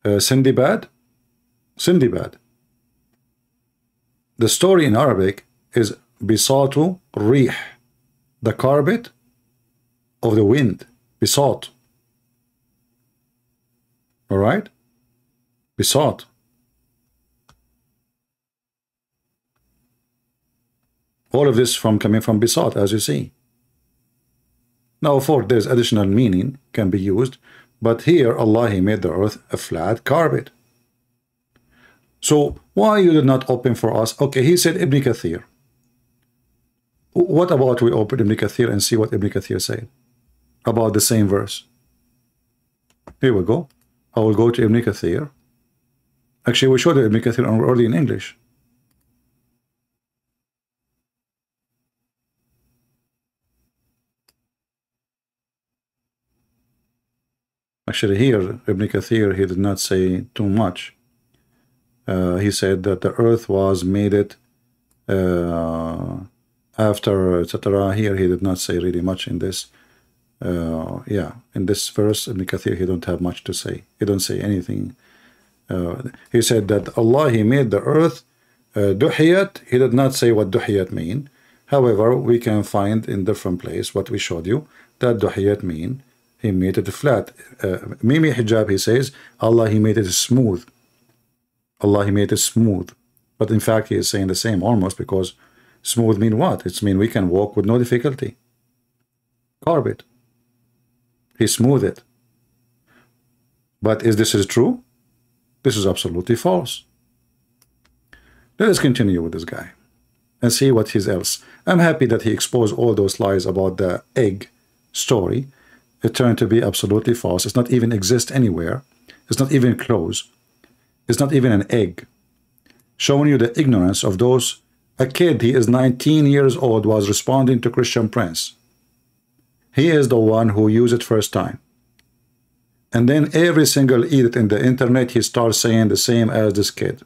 Sindibad? Sindibad. The story in Arabic is Bisatu Rih, the carpet of the wind. Bisat. All right? Bisat. All of this coming from Bisat, as you see. Now, of course, there's additional meaning can be used, but here Allah, He made the earth a flat carpet. So why you did not open for us? Okay, he said Ibn Kathir. What about we open Ibn Kathir and see what Ibn Kathir said about the same verse? Here we go. I will go to Ibn Kathir. Actually, we showed Ibn Kathir already in English. Actually, here, Ibn Kathir, he did not say too much. He said that the earth was made it after, etc. Here, he did not say really much in this. Yeah, in this verse, Ibn Kathir, he don't have much to say. He don't say anything. He said that Allah, He made the earth duhiyat. He did not say what duhiyat mean. However, we can find in different place what we showed you, that duhiyat mean He made it flat. Mimi Hijab, he says, Allah, He made it smooth. Allah, He made it smooth. But in fact, he is saying the same almost, because smooth mean what? It's mean we can walk with no difficulty. Carpet. He smoothed it. But is this true? This is absolutely false. Let us continue with this guy and see what he's else. I'm happy that he exposed all those lies about the egg story. It turned to be absolutely false. It's not even exist anywhere. It's not even close. It's not even an egg. Showing you the ignorance of those. A kid, he is 19 years old, was responding to Christian Prince. He is the one who used it first time. And then every single idiot in the internet, he starts saying the same as this kid.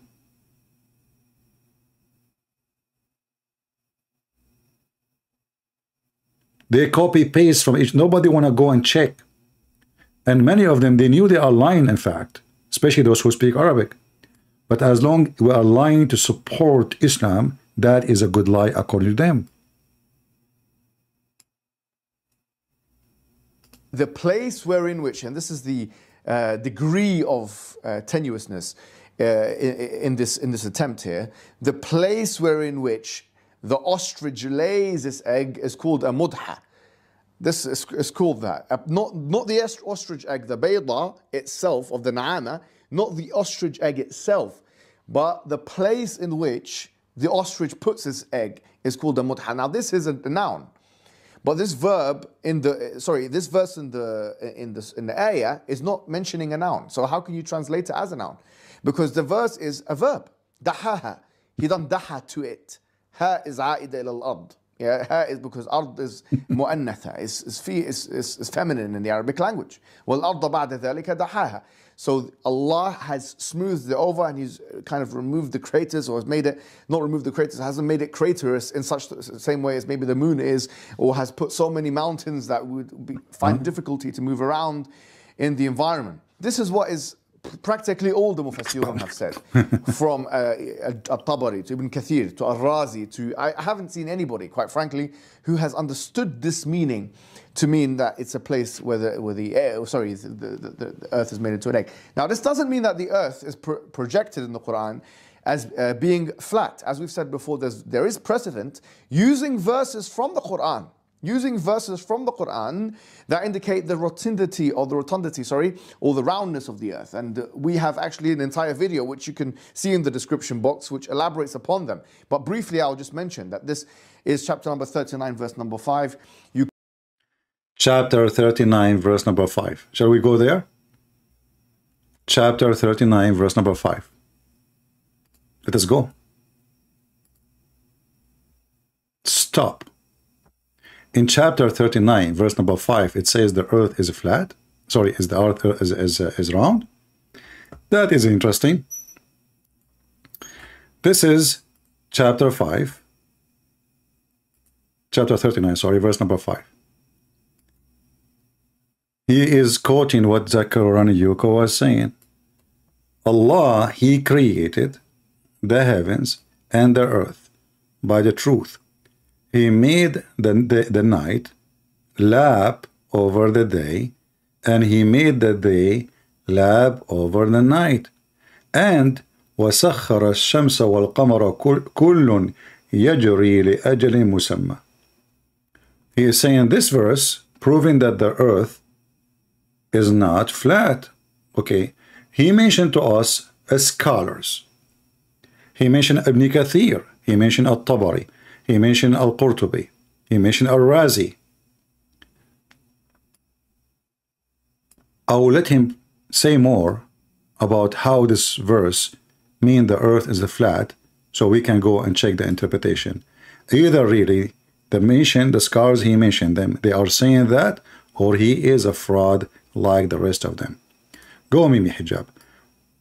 They copy paste from each. Nobody want to go and check. And many of them, they knew they are lying, in fact, especially those who speak Arabic. But as long we are lying to support Islam, that is a good lie according to them. The place wherein which, and this is the degree of tenuousness in this attempt here, the place wherein which the ostrich lays its egg is called a mudha. This is called that. Not the ostrich egg, the bayda itself of the na'ama, not the ostrich egg itself, but the place in which the ostrich puts its egg is called a mudha. Now this is a noun, but this verb in the this verse in the ayah is not mentioning a noun. So how can you translate it as a noun? Because the verse is a verb. Dahaha. He done daha to it. Ha is a'ida ila al-ard. Yeah, ha is because ard is mu'annatha, is feminine in the Arabic language. Wal arda ba'da dhalika dahaha. So Allah has smoothed it over and He's kind of removed the craters, or has made it, not removed the craters, hasn't made it craterous in such the same way as maybe the moon is, or has put so many mountains that would find difficulty to move around in the environment. This is what is practically all the Mufassirun have said, from At-Tabari to Ibn Kathir to Al-Razi to, I haven't seen anybody, quite frankly, who has understood this meaning to mean that it's a place where the earth is made into an egg. Now, this doesn't mean that the earth is projected in the Quran as being flat. As we've said before, there is precedent using verses from the Quran. That indicate the rotundity, or the roundness of the earth. And we have actually an entire video which you can see in the description box which elaborates upon them. But briefly, I'll just mention that this is chapter number 39, verse number 5. Chapter 39, verse number 5. Shall we go there? Chapter 39, verse number 5. Let us go. Stop. In chapter 39, verse number 5, it says the earth is flat. Sorry, is the earth is round? That is interesting. This is chapter 5. Chapter 39, sorry, verse number 5. He is quoting what Zakarani Yuko was saying. Allah, He created the heavens and the earth by the truth. He made the night lap over the day, and He made the day lap over the night. And وَسَخَّرَ الشَّمْسَ وَالْقَمَرَ كُلٌّ يَجْرِي لِأَجَلٍ مُسَمَّى. He is saying this verse, proving that the earth is not flat. Okay, he mentioned to us as scholars. He mentioned Ibn Kathir. He mentioned At-Tabari. He mentioned Al-Qurtubi. He mentioned Al-Razi. I will let him say more about how this verse means the earth is flat, so we can go and check the interpretation. Either really, the scholars he mentioned them, they are saying that, or he is a fraud like the rest of them. Go, Mimi Hijab.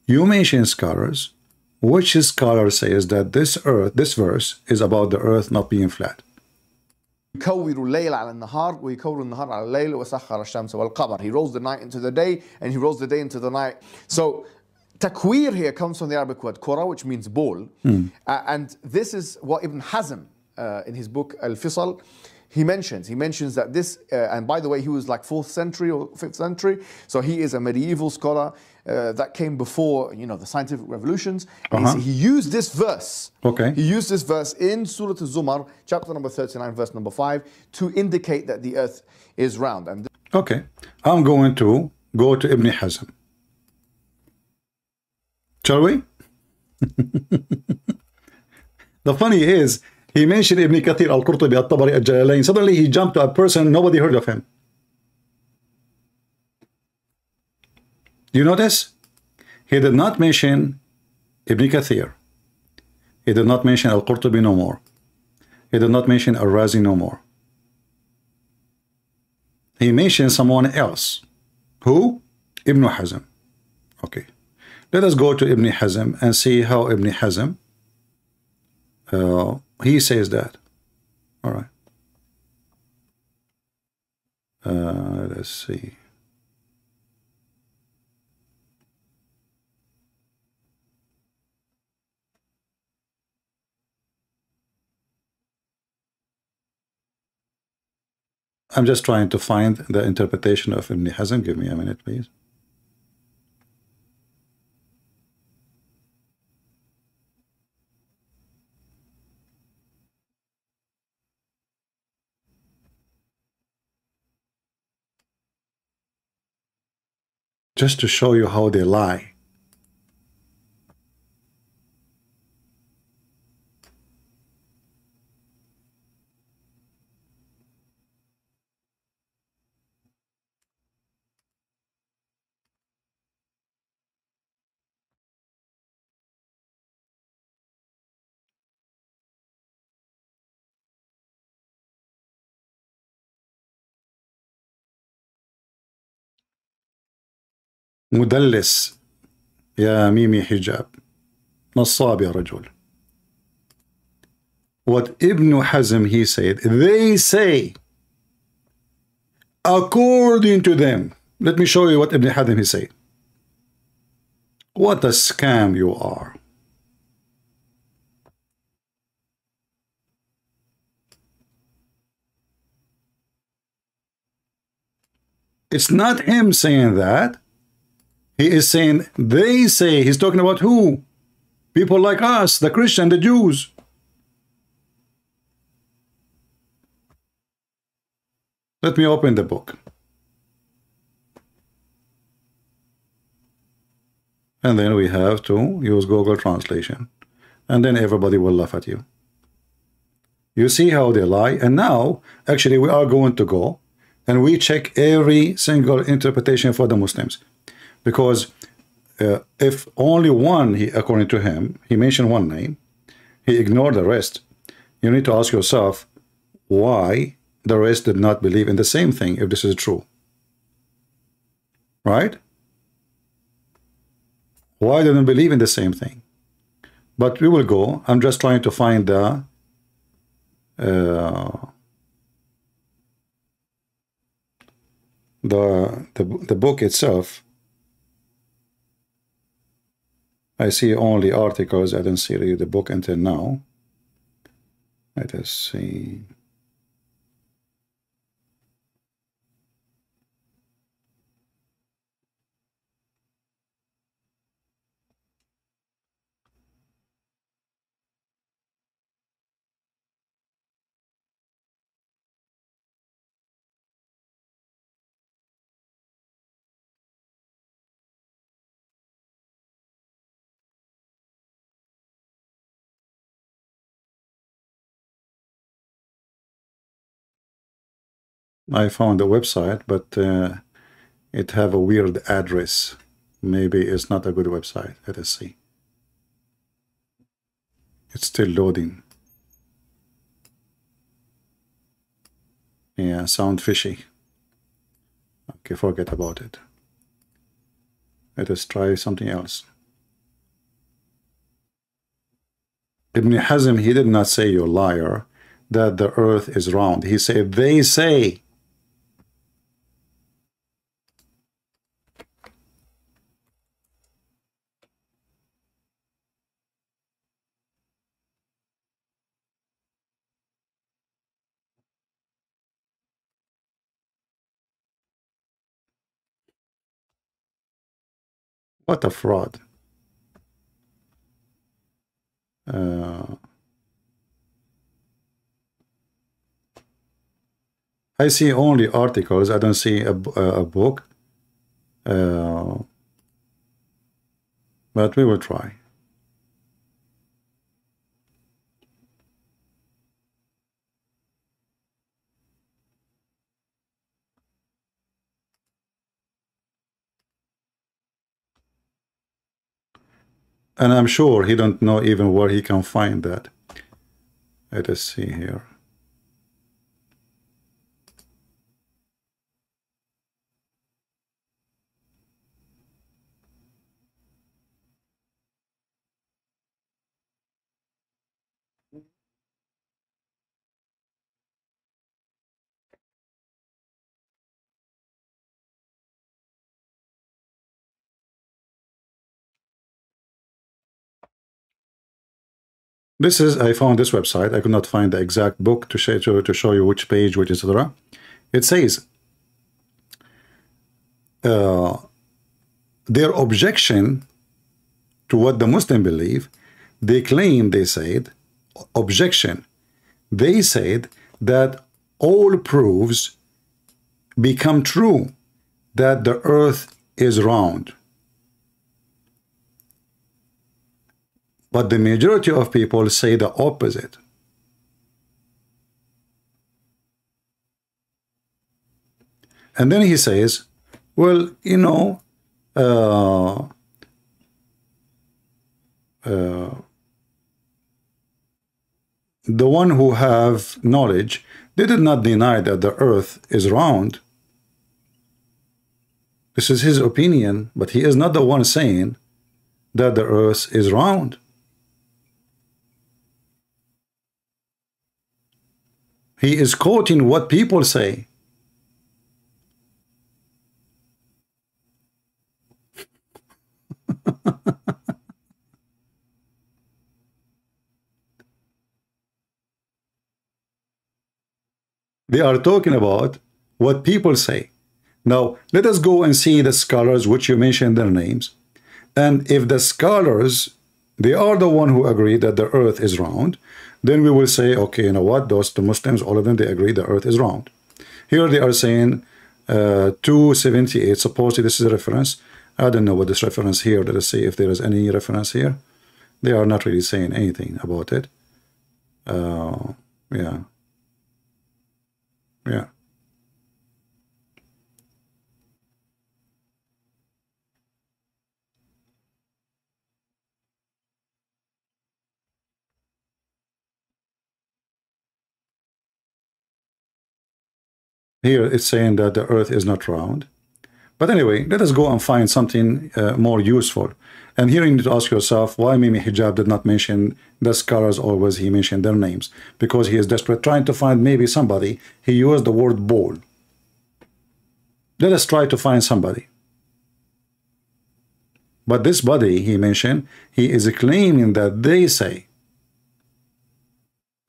You mentioned scholars. Which scholar says that this verse is about the earth not being flat? He rolls the night into the day, and He rolls the day into the night. So takwir here comes from the Arabic word kura, which means ball. And this is what Ibn Hazm, in his book Al-Fisal, he mentions that this, and by the way, he was like 4th century or 5th century, so he is a medieval scholar that came before, the scientific revolutions. He used this verse. Okay. He used this verse in Surah Al-Zumar, chapter number 39, verse number 5, to indicate that the earth is round. And okay, I'm going to go to Ibn Hazm. Shall we? The funny is, he mentioned Ibn Kathir, Al-Qurtubi, Al-Tabari, Al-Jalalain. Suddenly he jumped to a person nobody heard of him. You notice? He did not mention Ibn Kathir. He did not mention Al-Qurtubi no more. He did not mention Al-Razi no more. He mentioned someone else. Who? Ibn Hazm. Okay. Let us go to Ibn Hazm and see how Ibn Hazm he says that. All right. Let's see. I'm just trying to find the interpretation of Ibn Hazm. Give me a minute, please. Just to show you how they lie. مدلس يا ميمي حجاب نصاب يا رجل. What Ibn Hazm he said, they say according to them. Let me show you what Ibn Hazm he said. What a scam you are. It's not him saying that. He is saying, they say. He's talking about who? People like us, the Christian, the Jews. Let me open the book. And then we have to use Google Translation. And then everybody will laugh at you. You see how they lie? And now, actually, we are going to go and we check every single interpretation for the Muslims. Because if only one, according to him, he mentioned one name, he ignored the rest. You need to ask yourself why the rest did not believe in the same thing, if this is true. Right? Why didn't believe in the same thing? But we will go. I'm just trying to find the book itself. I see only articles. I didn't see really the book until now. Let us see. I found a website, but it have a weird address. Maybe it's not a good website. Let us see. It's still loading. Yeah, sound fishy. Okay, forget about it. Let us try something else. Ibn Hazm, he did not say, you liar, that the earth is round. He said, they say. What a fraud. I see only articles. I don't see a book. But we will try. And I'm sure he don't know even where he can find that. Let us see here. This is, I found this website. I could not find the exact book to show you which page, which etc. It says their objection to what the Muslim believe, they claim, they said, objection. They said that all proofs become true that the earth is round. But the majority of people say the opposite. And then he says, well, you know, the one who have knowledge, they did not deny that the earth is round. This is his opinion, but he is not the one saying that the earth is round. He is quoting what people say. They are talking about what people say. Now, let us go and see the scholars which you mentioned their names. And if the scholars, they are the one who agree that the earth is round, then we will say, okay, you know what? Those two Muslims, all of them, they agree the earth is round. Here they are saying 278. Supposedly this is a reference. I don't know what this reference here. Let us see if there is any reference here. They are not really saying anything about it. Yeah. Yeah. Here it's saying that the earth is not round. But anyway, let us go and find something more useful. And here you need to ask yourself, why Mimi Hijab did not mention the scholars always, he mentioned their names? Because he is desperate, trying to find maybe somebody. He used the word ball. Let us try to find somebody. But this body he mentioned, he is claiming that they say.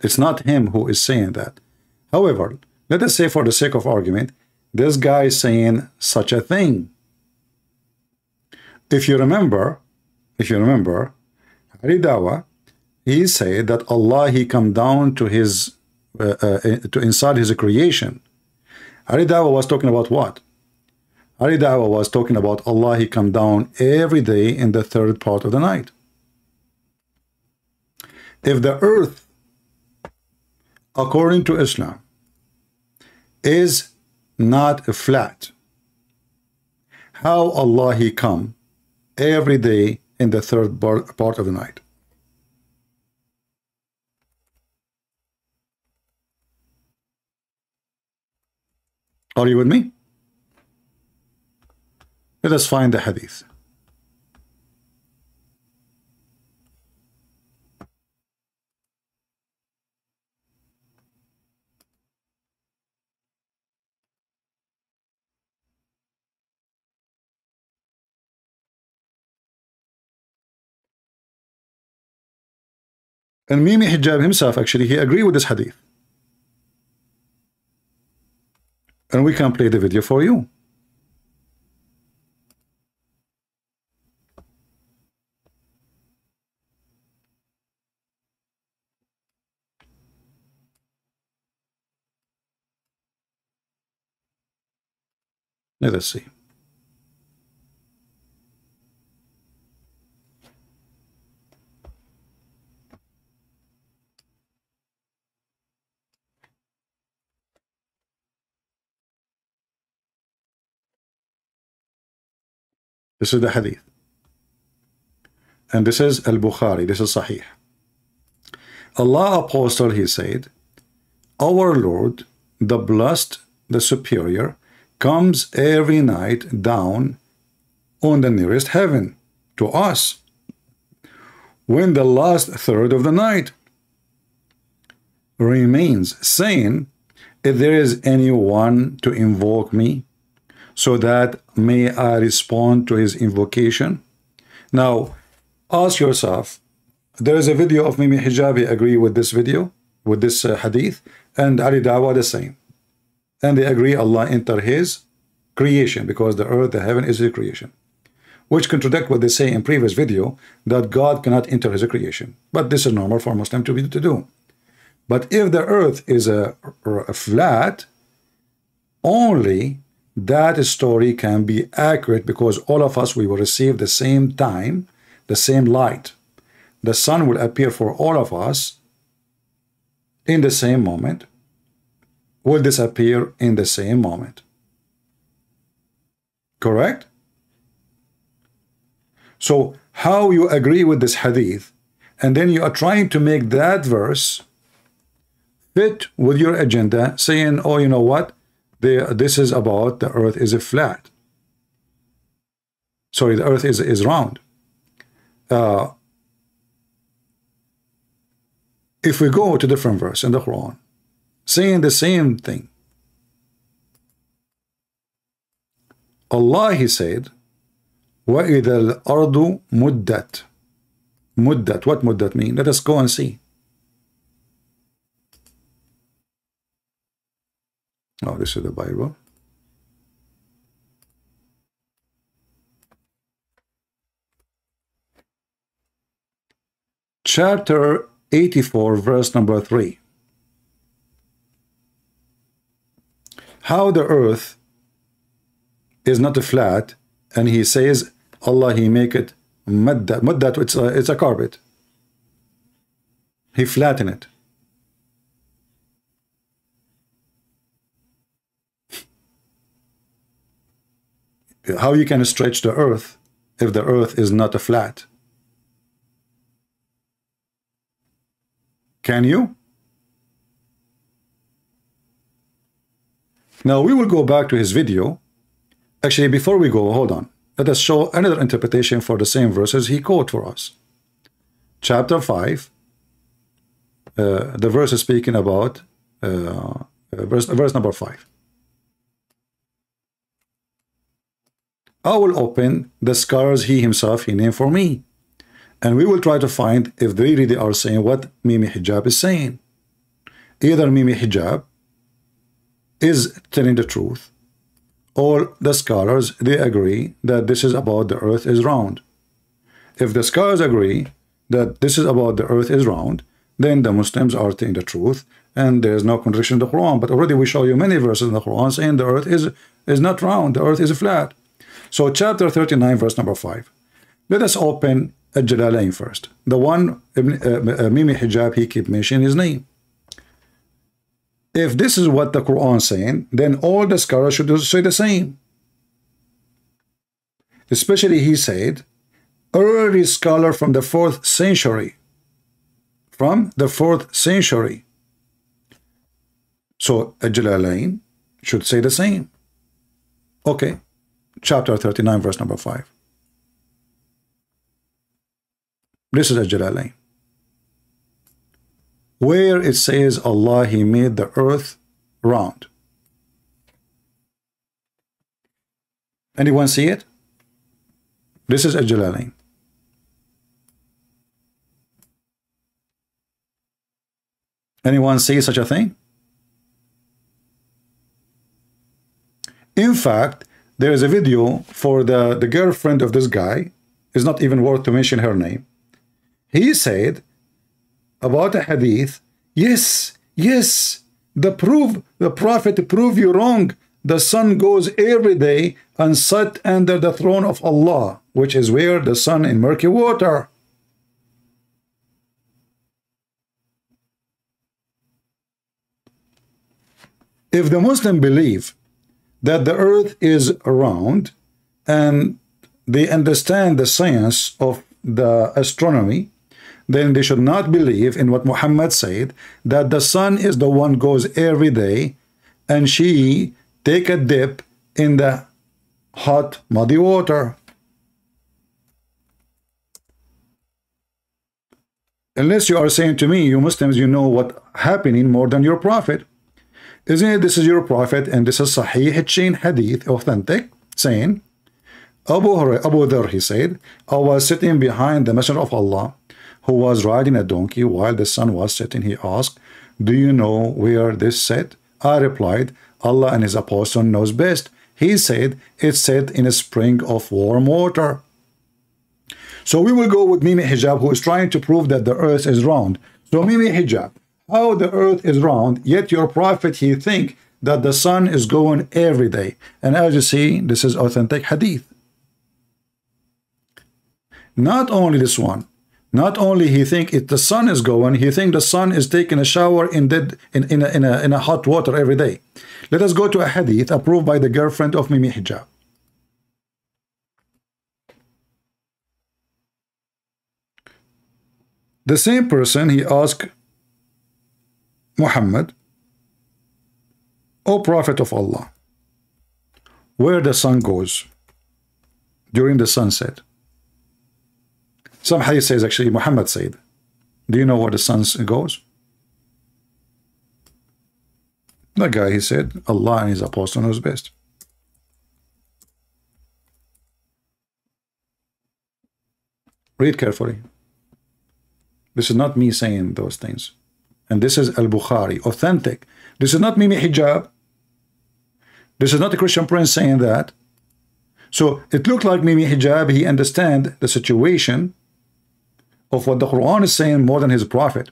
It's not him who is saying that. However, let us say for the sake of argument, this guy is saying such a thing. If you remember, Ali Dawa, he said that Allah, he come down to his, to inside his creation. Ali Dawa was talking about what? Ali Dawa was talking about Allah, he come down every day in the third part of the night. If the earth, according to Islam, is not flat, how Allah he come every day in the third part of the night? Are you with me? Let us find the hadith. And Mimi Hijab himself, actually, he agreed with this hadith. And we can play the video for you. Let us see. This is the hadith. And this is Al-Bukhari. This is Sahih. Allah Apostle, he said, our Lord, the blessed, the superior, comes every night down on the nearest heaven to us when the last third of the night remains, saying, if there is anyone to invoke me, so that may I respond to his invocation. Now, ask yourself, there is a video of Mimi Hijabi agree with this video, with this hadith, and Ali Dawa the same. And they agree Allah enter his creation, because the earth, the heaven is his creation. Which contradict what they say in previous video, that God cannot enter his creation. But this is normal for a Muslim to do. But if the earth is a flat, only that story can be accurate, because all of us, we will receive the same time, the same light. The sun will appear for all of us in the same moment, will disappear in the same moment. Correct? So how you agree with this hadith, and then you are trying to make that verse fit with your agenda, saying, oh, you know what? This is about the earth is flat. Sorry, the earth is round. If we go to different verse in the Quran, saying the same thing, Allah, he said, وَإِذَا الْأَرْضُ مُدَّتْ. Muddat, what muddat mean? Let us go and see. Oh, this is the Bible. Chapter 84, verse number 3. How the earth is not flat, and he says, Allah, he make it muddat, it's a carpet. He flatten it. How you can stretch the earth if the earth is not a flat? Can you? Now we will go back to his video. Actually, before we go, hold on. Let us show another interpretation for the same verses he quote for us. Chapter 5. The verse is speaking about verse number 5. I will open the scars he himself he named for me, and we will try to find if they really are saying what Mimi Hijab is saying. Either Mimi Hijab is telling the truth, or the scholars, they agree that this is about the earth is round. If the scholars agree that this is about the earth is round, then the Muslims are telling the truth, and there is no contradiction in the Quran. But already we show you many verses in the Quran saying the earth is not round, the earth is flat. So chapter 39, verse number 5. Let us open Al-Jalalain first. The one Mimi Hijab, he keep mentioning his name. If this is what the Quran is saying, then all the scholars should say the same. Especially he said, early scholar from the 4th century. From the 4th century. So Al-Jalalain should say the same. Okay. Chapter 39, verse number 5. This is Al-Jalalain, where it says Allah, he made the earth round. Anyone see it? This is Al-Jalalain. Anyone see such a thing? In fact, there is a video for the girlfriend of this guy. It's not even worth to mention her name. He said about a hadith, yes, the prophet prove you wrong. The sun goes every day and set under the throne of Allah, which is where the sun in murky water. If the Muslim believe that the earth is round and they understand the science of the astronomy, then they should not believe in what Muhammad said, that the sun is the one goes every day and she take a dip in the hot muddy water. Unless you are saying to me, you Muslims, you know what happening more than your prophet. Isn't it this is your prophet and this is Sahih chain hadith, authentic, saying, Abu Dharr, he said, I was sitting behind the Messenger of Allah, who was riding a donkey while the sun was setting. He asked, do you know where this set? I replied, Allah and his apostle knows best. He said, it's set in a spring of warm water. So we will go with Mimi Hijab, who is trying to prove that the earth is round. So Mimi Hijab, how the earth is round, yet your prophet, he think that the sun is going every day. And as you see, this is authentic hadith. Not only this one, not only he think the sun is going, he think the sun is taking a shower in a hot water every day. Let us go to a hadith approved by the girlfriend of Mimi Hijab. The same person, he asked Muhammad, O Prophet of Allah, where the sun goes during the sunset. Some hadith says actually Muhammad said, do you know where the sun goes? The guy, he said, Allah and his apostle knows best. Read carefully. This is not me saying those things. And this is Al-Bukhari, authentic. This is not Mimi Hijab. This is not a Christian prince saying that. So it looked like maybe Hijab, he understand the situation of what the Quran is saying more than his prophet.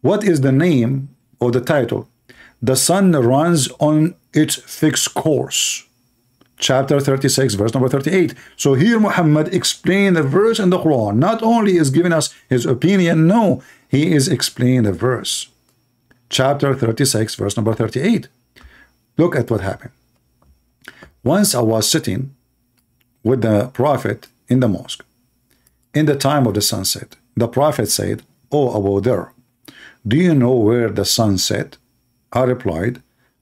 What is the name or the title? The sun runs on its fixed course. Chapter 36, verse number 38. So here Muhammad explained the verse in the Quran. Not only is giving us his opinion, no, he is explaining the verse. Chapter 36, verse number 38. Look at what happened. Once I was sitting with the prophet in the mosque. In the time of the sunset, the prophet said, "Oh Abu Dhar, do you know where the sun set?" I replied,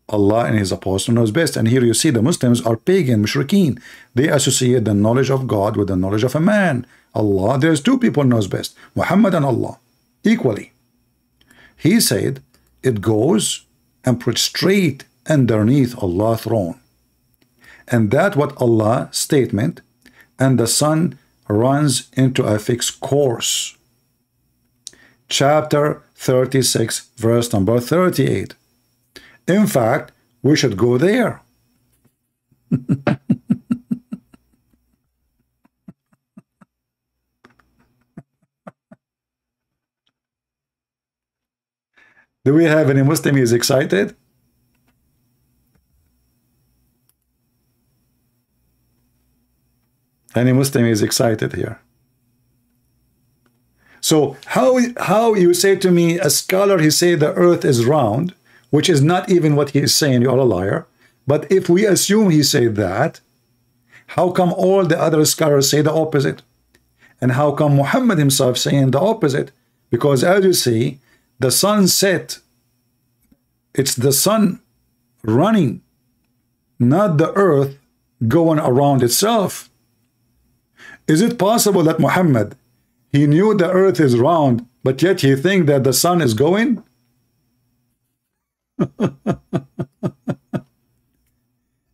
"Allah and his apostle knows best." And here you see the Muslims are pagan, mushrikeen. They associate the knowledge of God with the knowledge of a man. Allah, there's two people knows best, Muhammad and Allah, equally. He said, it goes and puts straight underneath Allah's throne. And that what Allah statement, and the sun runs into a fixed course. Chapter 36, verse number 38. In fact, we should go there. Do we have any Muslim who is excited? Any Muslim is excited here. So how you say to me, a scholar, he say the earth is round, which is not even what he is saying, you are a liar. But if we assume he said that, how come all the other scholars say the opposite? And how come Muhammad himself saying the opposite? Because as you see, the sun set, it's the sun running, not the earth going around itself. Is it possible that Muhammad, he knew the earth is round, but yet he think that the sun is going?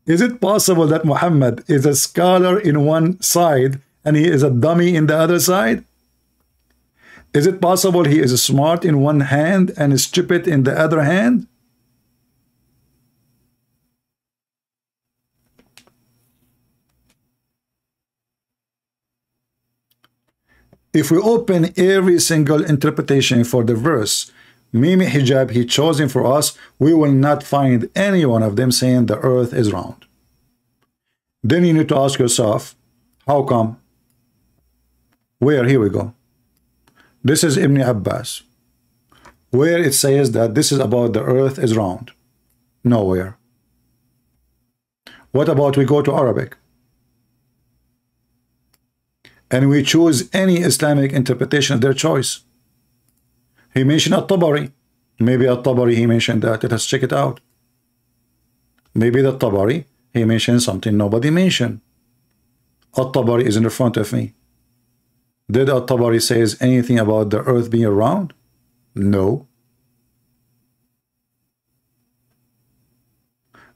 Is it possible that Muhammad is a scholar in one side and he is a dummy in the other side? Is it possible he is smart in one hand and stupid in the other hand? If we open every single interpretation for the verse, Mimi Hijab, he chosen for us, we will not find any one of them saying the earth is round. Then you need to ask yourself, how come? Where? Here we go. This is Ibn Abbas, where it says that this is about the earth is round. Nowhere. What about we go to Arabic? And we choose any Islamic interpretation of their choice. He mentioned At-Tabari. Maybe At-Tabari he mentioned that. Let us check it out. Maybe the Tabari he mentioned something nobody mentioned. At-Tabari is in the front of me. Did At-Tabari says anything about the earth being round? No.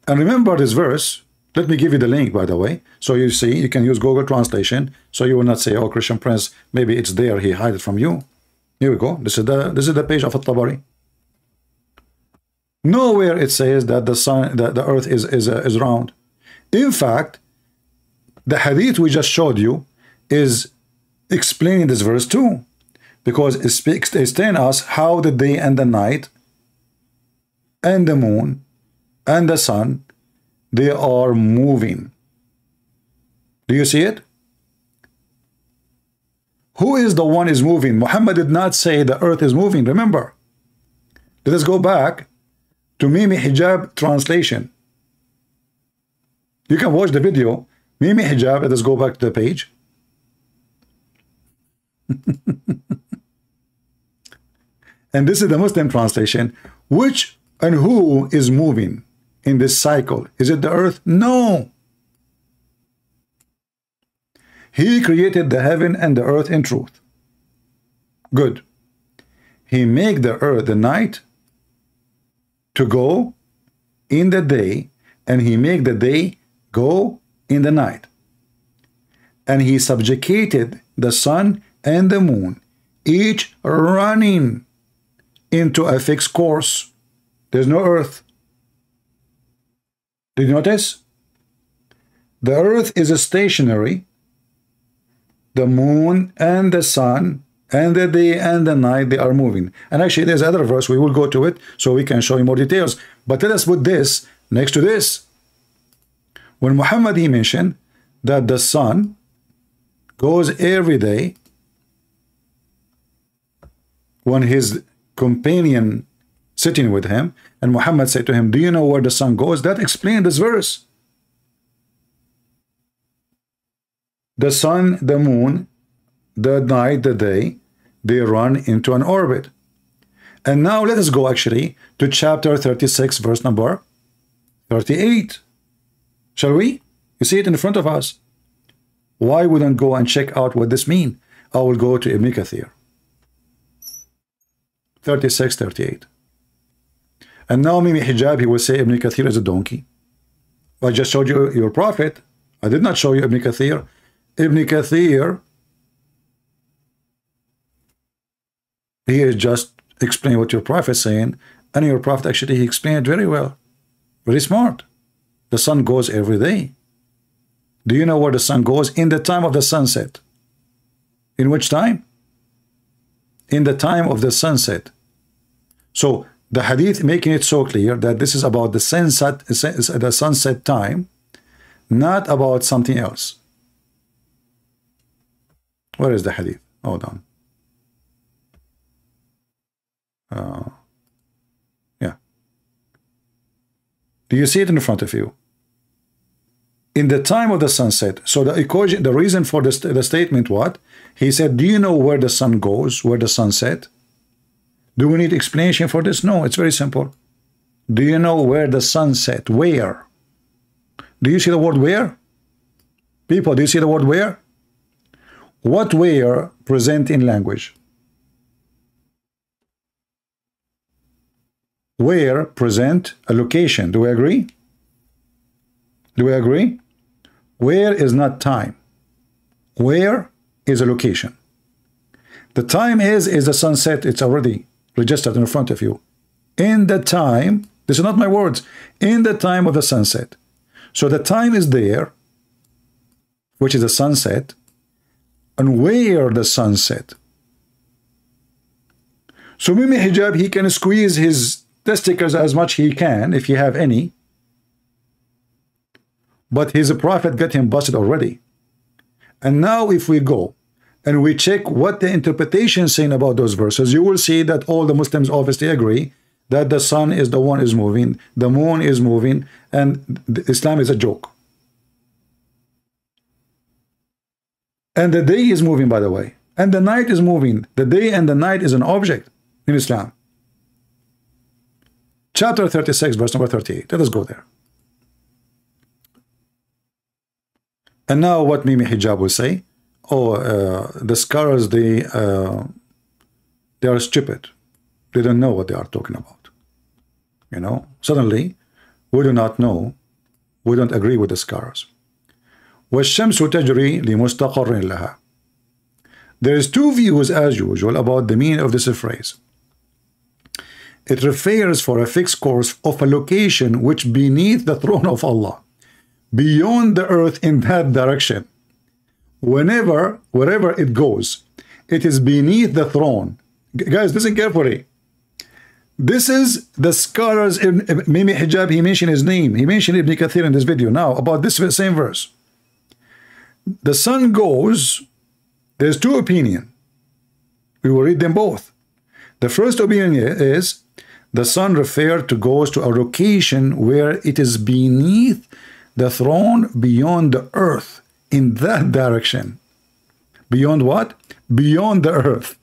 And remember this verse. Let me give you the link, by the way. So you see, you can use Google Translation. So you will not say, oh, Christian Prince, maybe it's there, he hid it from you. Here we go. This is the page of At-Tabari. Nowhere it says that the earth is round. In fact, the hadith we just showed you is explaining this verse too. Because it's telling us how the day and the night and the moon and the sun, they are moving. Do you see it? Who is the one is moving? Muhammad did not say the earth is moving. Remember. Let us go back to Mimi Hijab translation. You can watch the video. Mimi Hijab. Let us go back to the page. And this is the Muslim translation. Which and who is moving in this cycle? Is it the earth? No. He created the heaven and the earth in truth. Good. He make the earth, the night, to go in the day, and he make the day go in the night. And he subjugated the sun and the moon, each running into a fixed course. There's no earth. Did you notice? The earth is stationary, the moon and the sun and the day and the night, they are moving. And actually there's another verse, we will go to it so we can show you more details. But let us put this next to this. When Muhammad, he mentioned that the sun goes every day when his companion sitting with him, and Muhammad said to him, do you know where the sun goes? That explained this verse. The sun, the moon, the night, the day, they run into an orbit. And now let us go actually to chapter 36, verse number 38. Shall we? You see it in front of us. Why wouldn't go and check out what this means? I will go to Ibn Kathir. 36, 38. And now Mimi Hijab, he will say Ibn Kathir is a donkey. I just showed you your prophet. I did not show you Ibn Kathir. Ibn Kathir, he is just explaining what your prophet is saying, and your prophet actually he explained very well. Very smart. The sun goes every day. Do you know where the sun goes? In the time of the sunset. In which time? In the time of the sunset. So the hadith making it so clear that this is about the sunset time, not about something else. Where is the hadith? Hold on. Yeah. Do you see it in front of you? In the time of the sunset. So the equation, the reason for the statement, what? He said, do you know where the sun goes, where the sun set? Do we need explanation for this? No, it's very simple. Do you know where the sun set? Where? Do you see the word where? People, do you see the word where? What where present in language? Where present a location. Do we agree? Do we agree? Where is not time. Where is a location. The time is the sunset. It's already registered in front of you. In the time, this is not my words, in the time of the sunset. So the time is there, which is the sunset, and where the sunset. So Mimi Hijab, he can squeeze his testicles as much he can, if you have any. But his prophet got him busted already. And now if we go and we check what the interpretation is saying about those verses, you will see that all the Muslims obviously agree that the sun is the one is moving, the moon is moving, and Islam is a joke. And the day is moving, by the way. And the night is moving. The day and the night is an object in Islam. Chapter 36, verse number 38. Let us go there. And now what Mimi Hijab will say, oh, the scholars, they are stupid. They don't know what they are talking about. You know, suddenly, we do not know, we don't agree with the scholars. وَالشَّمْسُ تَجْرِي لِمُسْتَقَرٍ لَهَا. There is two views as usual about the meaning of this phrase. It refers for a fixed course of a location which beneath the throne of Allah, beyond the earth in that direction. Wherever it goes, it is beneath the throne. Guys, listen carefully. This is the scholars in Mimi Hijab, he mentioned his name. He mentioned Ibn Kathir in this video. Now, about this same verse. The sun goes, there's two opinions. We will read them both. The first opinion is the sun referred to goes to a location where it is beneath the throne, beyond the earth, in that direction. Beyond what? Beyond the earth.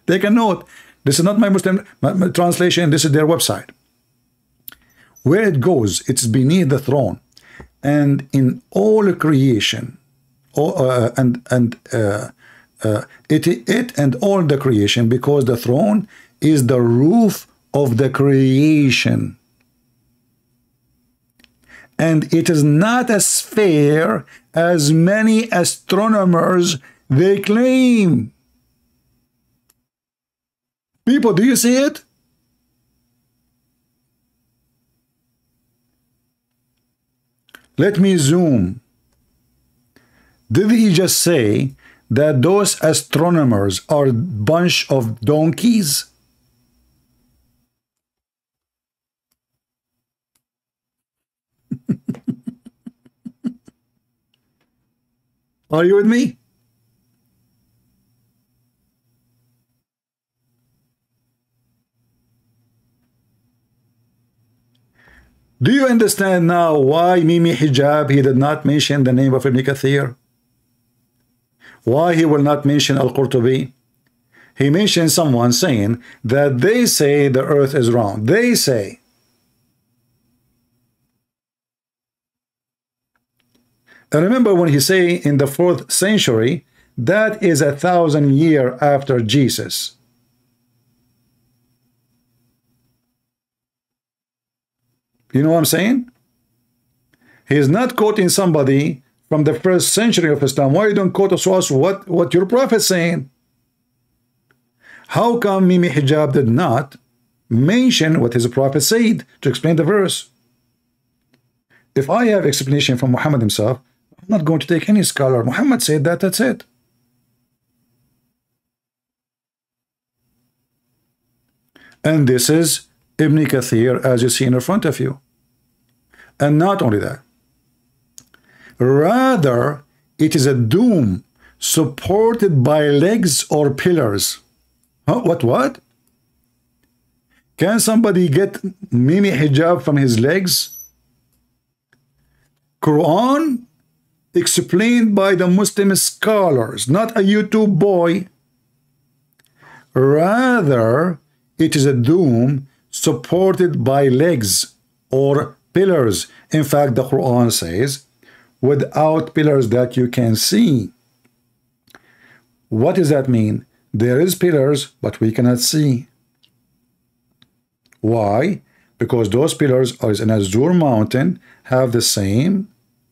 Take a note. This is not my Muslim translation. This is their website. Where it goes, it's beneath the throne. And in all creation, it and all the creation, because the throne is the roof of the creation. And it is not a sphere as many astronomers they claim. People, do you see it? Let me zoom. Did he just say that those astronomers are a bunch of donkeys? Are you with me? Do you understand now why Mimi Hijab, he did not mention the name of Ibn Kathir? Why he will not mention Al-Qurtubi? He mentioned someone saying that they say the earth is round. They say. And remember when he say in the 4th century, that is 1,000 years after Jesus. You know what I'm saying? He is not quoting somebody from the 1st century of Islam. Why you don't quote us what your prophet is saying? How come Mimi Hijab did not mention what his prophet said to explain the verse? If I have explanation from Muhammad himself, I'm not going to take any scholar. Muhammad said that, that's it. And this is Ibn Kathir, as you see in front of you. And not only that, rather it is a dome supported by legs or pillars. Huh? What? Can somebody get Mimi Hijab from his legs? Quran explained by the Muslim scholars, not a YouTube boy. Rather, it is a dome supported by legs or pillars. In fact, the Quran says, without pillars that you can see. What does that mean? There is pillars, but we cannot see. Why? Because those pillars are in Azure mountain, have the same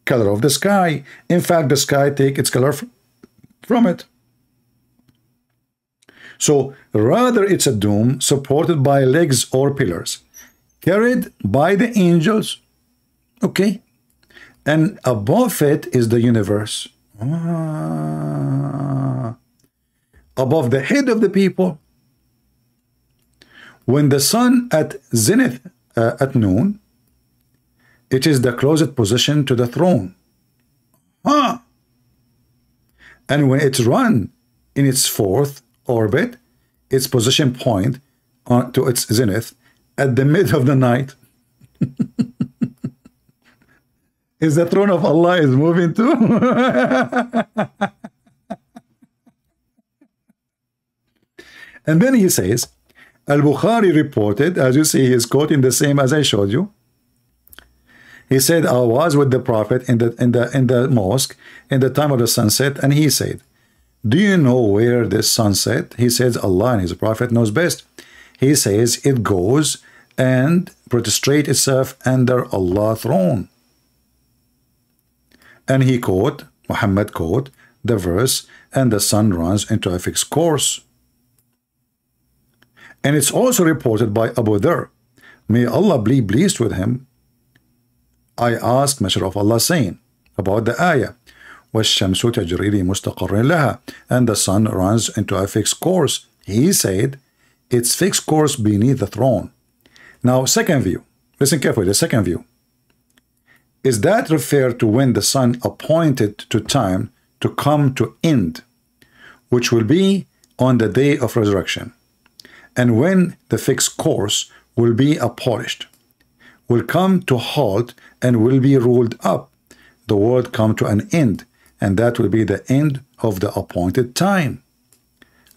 color of the sky. In fact, the sky take its color from it. So rather it's a dome supported by legs or pillars, carried by the angels, okay? And above it is the universe. Above the head of the people. When the sun at zenith at noon, it is the closest position to the throne. And when it's run in its 4th orbit, its position point to its zenith at the mid of the night. Is the throne of Allah is moving too? And then he says, Al-Bukhari reported, as you see, he's quoting the same as I showed you. He said, I was with the Prophet in the mosque in the time of the sunset, and he said, do you know where this sunset? He says, Allah and his Prophet knows best. He says, it goes and prostrate itself under Allah's throne. And he quote, Muhammad quote, the verse, and the sun runs into a fixed course. And it's also reported by Abu Dhar, may Allah be pleased with him. I asked Messenger of Allah saying about the ayah, وَالشَّمْسُ تَجْرِي لِمُسْتَقَرٍ لَهَا, and the sun runs into a fixed course. He said, its fixed course beneath the throne. Now, second view, listen carefully, the second view. Is that referred to when the sun appointed to time to come to end, which will be on the day of resurrection, and when the fixed course will be abolished, will come to halt and will be rolled up, the world come to an end, and that will be the end of the appointed time.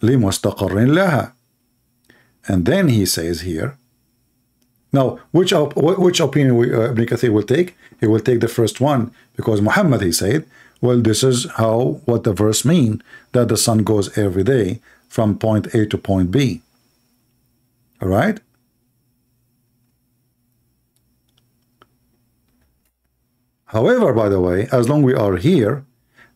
لِمُسْتَقَرٍ لَهَا. And then he says here, now, which opinion Ibn Kathir will take? He will take the first one, because Muhammad, he said, well, this is what the verse mean, that the sun goes every day from point A to point B. All right? However, by the way, as long we are here,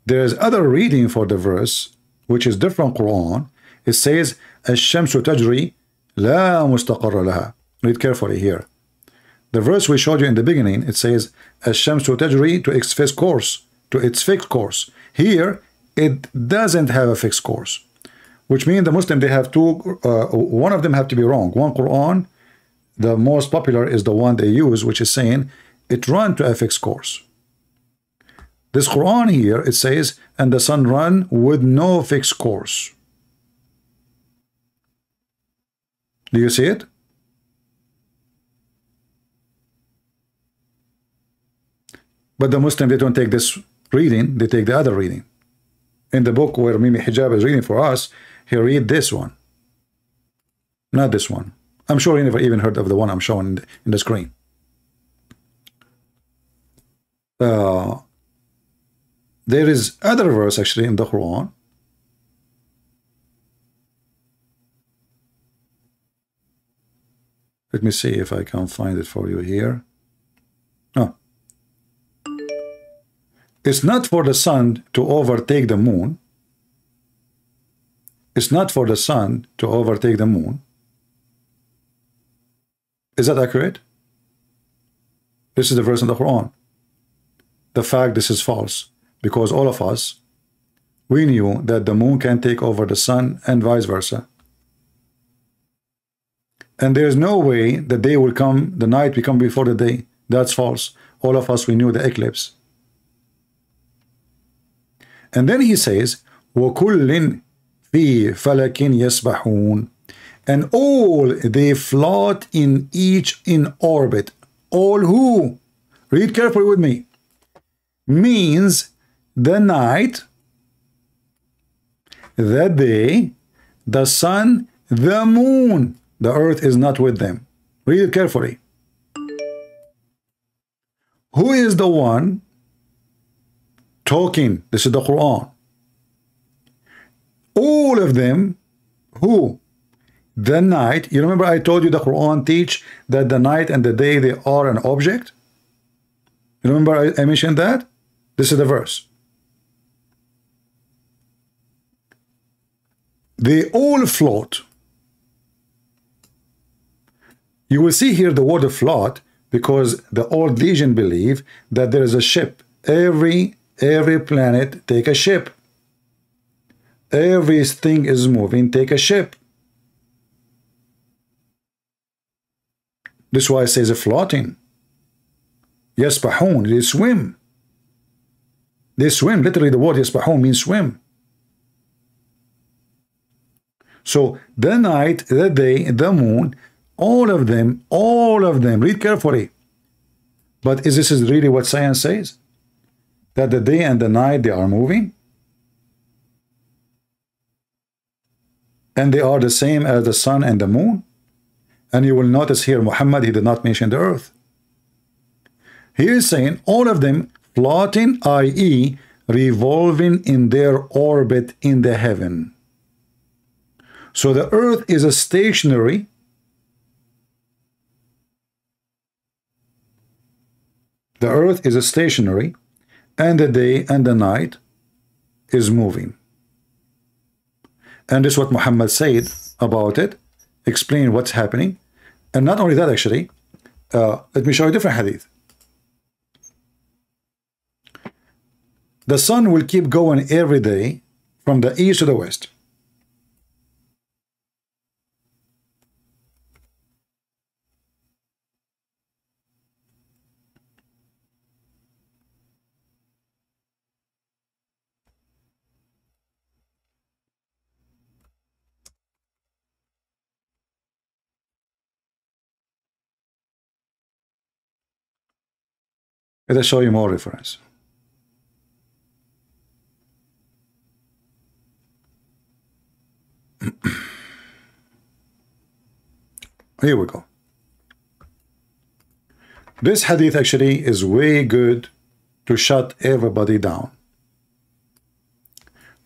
there is other reading for the verse, which is different Quran. It says, الشمس تجري لا مستقر لها. Read carefully here. The verse we showed you in the beginning, it says, "Ash-shamsu tajri to its fixed course." To its fixed course. Here, it doesn't have a fixed course, which means the Muslim, they have two, one of them have to be wrong. One Quran, the most popular is the one they use, which is saying it run to a fixed course. This Quran here, it says, and the sun run with no fixed course. Do you see it? But the Muslim, they don't take this reading, they take the other reading. In the book where Mimi Hijab is reading for us, he read this one, not this one. I'm sure he never even heard of the one I'm showing in the screen. There is other verse actually in the Quran. Let me see if I can find it for you here. Oh. It's not for the sun to overtake the moon. It's not for the sun to overtake the moon. Is that accurate? This is the verse in the Quran. The fact this is false, because all of us, we knew that the moon can take over the sun and vice versa. And there's no way the day will come, the night will come before the day. That's false. All of us, we knew the eclipse. And then he says, وَكُلٍّ فِي فَلَكٍ يَسْبَحُونَ, and all they float in each in orbit. All who? Read carefully with me. Means the night, the day, the sun, the moon. The earth is not with them. Read it carefully. Who is the one talking? This is the Quran. All of them. Who? The night. You remember I told you the Quran teach that the night and the day, they are an object? You remember I mentioned that? This is the verse. They all float. You will see here the word float because the old legion believe that there is a ship. Every planet take a ship. Everything is moving, take a ship. This is why it says a floating. Yasbahun, they swim. They swim. Literally the word yasbahun means swim. So the night, the day, the moon, all of them, read carefully. But is this really what science says? That the day and the night, they are moving? And they are the same as the sun and the moon? And you will notice here, Muhammad, he did not mention the earth. He is saying all of them floating, i.e. revolving in their orbit in the heaven. So the earth is a stationary. The earth is a stationary, and the day and the night is moving. And this is what Muhammad said about it, explain what's happening. And not only that, actually, let me show you a different hadith. The sun will keep going every day from the east to the west. Let us show you more reference. Here we go. This hadith actually is way good to shut everybody down.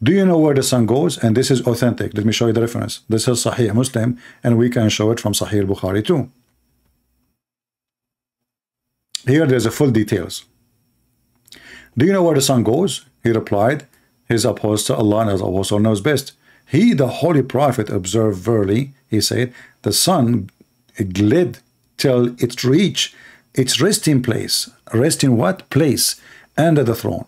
Do you know where the sun goes? And this is authentic. Let me show you the reference. This is Sahih Muslim, and we can show it from Sahih Bukhari too. Here there's a full details. Do you know where the sun goes? He replied, his apostle, Allah and his apostle knows best. He, the holy prophet, observed verily, he said, the sun glid till it reached its resting place. Resting what? Place. Under the throne.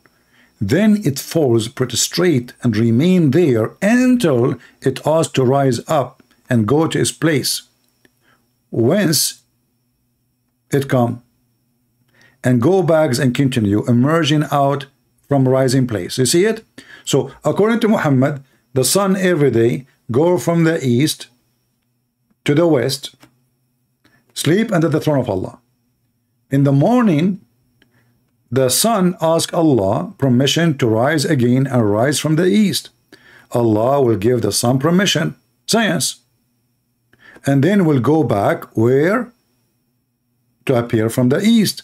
Then it falls prostrate and remain there until it asks to rise up and go to its place, whence it come, and go back and continue emerging out from rising place. You see it? So according to Muhammad, the sun every day go from the east to the west, sleep under the throne of Allah. In the morning, the sun asks Allah permission to rise again and rise from the east. Allah will give the sun permission, science, and then will go back where? To appear from the east.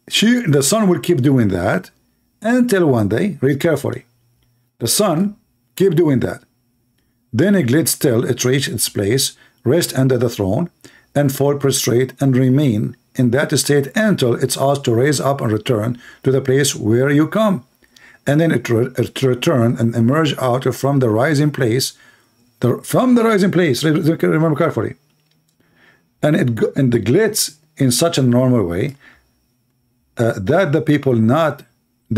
The sun will keep doing that until one day, read carefully, the sun keep doing that. Then it glits till it reach its place, rest under the throne, and fall prostrate and remain in that state until it's asked to raise up and return to the place where you come. And then it return and emerge out from the rising place, remember carefully. And it glits in such a normal way that the people not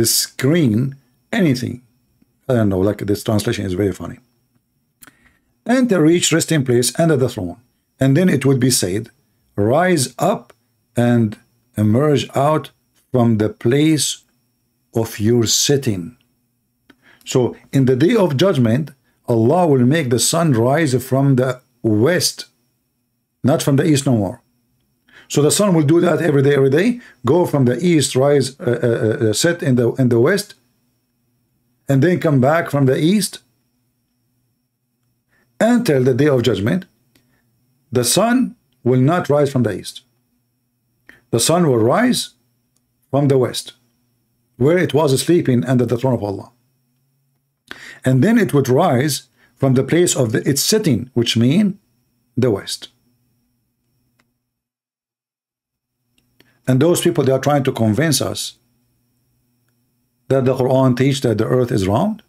screen anything. I don't know, like this translation is very funny. And they reach resting place under the throne. And then it would be said, rise up and emerge out from the place of your sitting. So in the day of judgment, Allah will make the sun rise from the west, not from the east no more. So the sun will do that every day, go from the east, rise, set in the west, and then come back from the east until the day of judgment. The sun will not rise from the east. The sun will rise from the west, where it was sleeping under the throne of Allah. And then it would rise from the place of its sitting, which means the west. And those people, they are trying to convince us that the Quran teaches that the earth is round.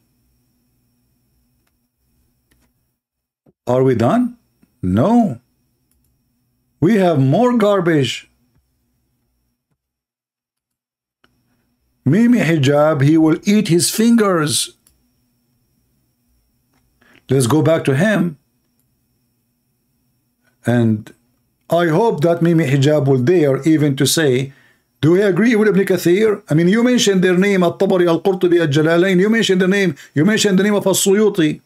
Are we done? No. We have more garbage. Mimi Hijab, he will eat his fingers. Let's go back to him. And I hope that Mimi Hijab will dare even to say, do we agree with Ibn Kathir? I mean, you mentioned their name, At-Tabari, Al-Qurtubi, Al-Jalalain. You mentioned their name. You mentioned the name of As-Suyuti.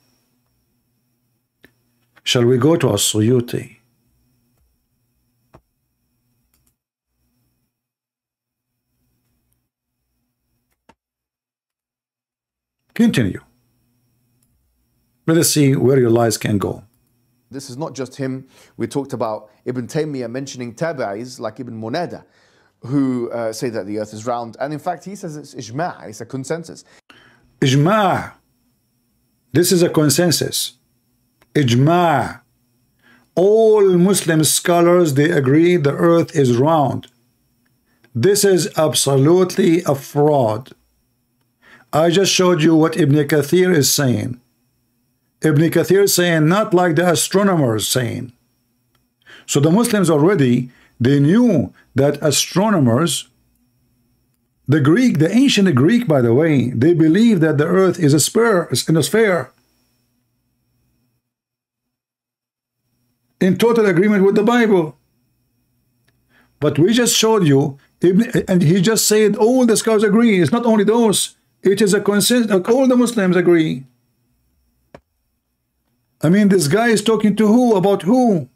Shall we go to As-Suyuti? Continue. Let us see where your lies can go. This is not just him. We talked about Ibn Taymiyyah mentioning tabi'is like Ibn Munada, who say that the earth is round. And in fact, he says it's ijma', it's a consensus. Ijma'. This is a consensus. Ijma'. All Muslim scholars, they agree the earth is round. This is absolutely a fraud. I just showed you what Ibn Kathir is saying. Ibn Kathir is saying not like the astronomers saying. So the Muslims already, they knew that astronomers, the ancient Greek, by the way, they believe that the earth is a sphere. In total agreement with the Bible. But we just showed you, and he just said all the scholars agree. It's not only those. It is a consensus. All the Muslims agree. I mean, this guy is talking to who? About who?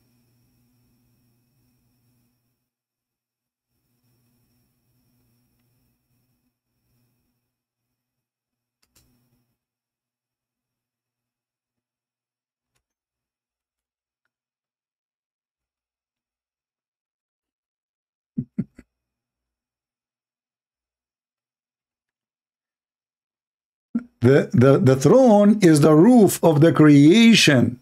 The throne is the roof of the creation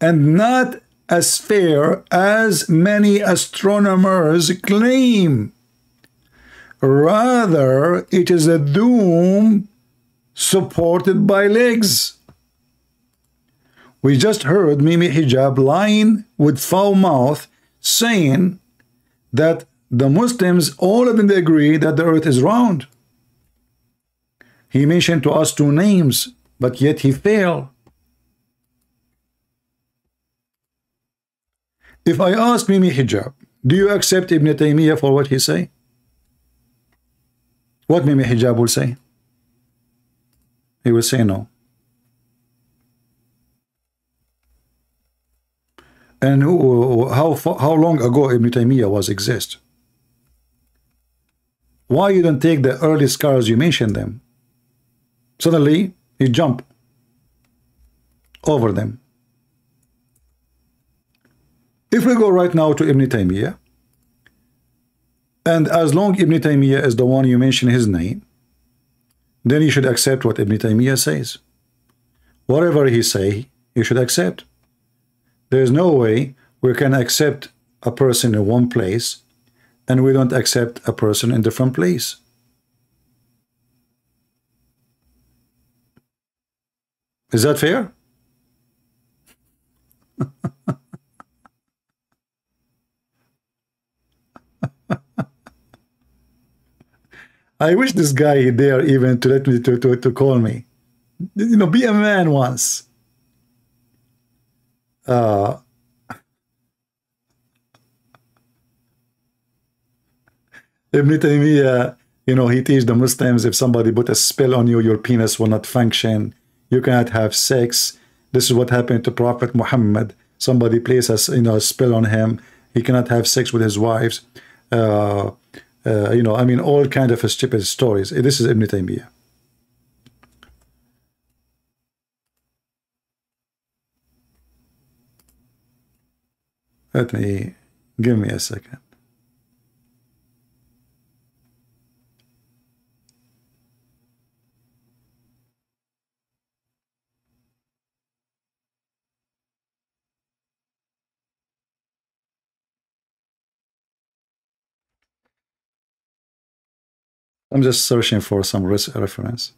and not a sphere as many astronomers claim. Rather, it is a dome supported by legs. We just heard Mimi Hijab lying with foul mouth saying that the Muslims, all of them, they agree that the earth is round. He mentioned to us two names, but yet he failed. If I ask Mimi Hijab, do you accept Ibn Taymiyyah for what he say? What Mimi Hijab will say? He will say no. And how long ago Ibn Taymiyyah was exist? Why you don't take the early scholars you mentioned them? Suddenly you jump over them. If we go right now to Ibn Taymiyyah, and as long Ibn Taymiyyah is the one you mention his name, then you should accept what Ibn Taymiyyah says. Whatever he say, you should accept. There is no way we can accept a person in one place and we don't accept a person in different place. Is that fair? I wish this guy there even to let me to call me. You know, be a man once. Ibn Taymiyyah, you know, he teach the Muslims, if somebody put a spell on you, your penis will not function. You cannot have sex. This is what happened to Prophet Muhammad. Somebody placed a spell on him. He cannot have sex with his wives. You know, I mean, all kind of stupid stories. This is Ibn Taymiyyah. Give me a second. I'm just searching for some reference.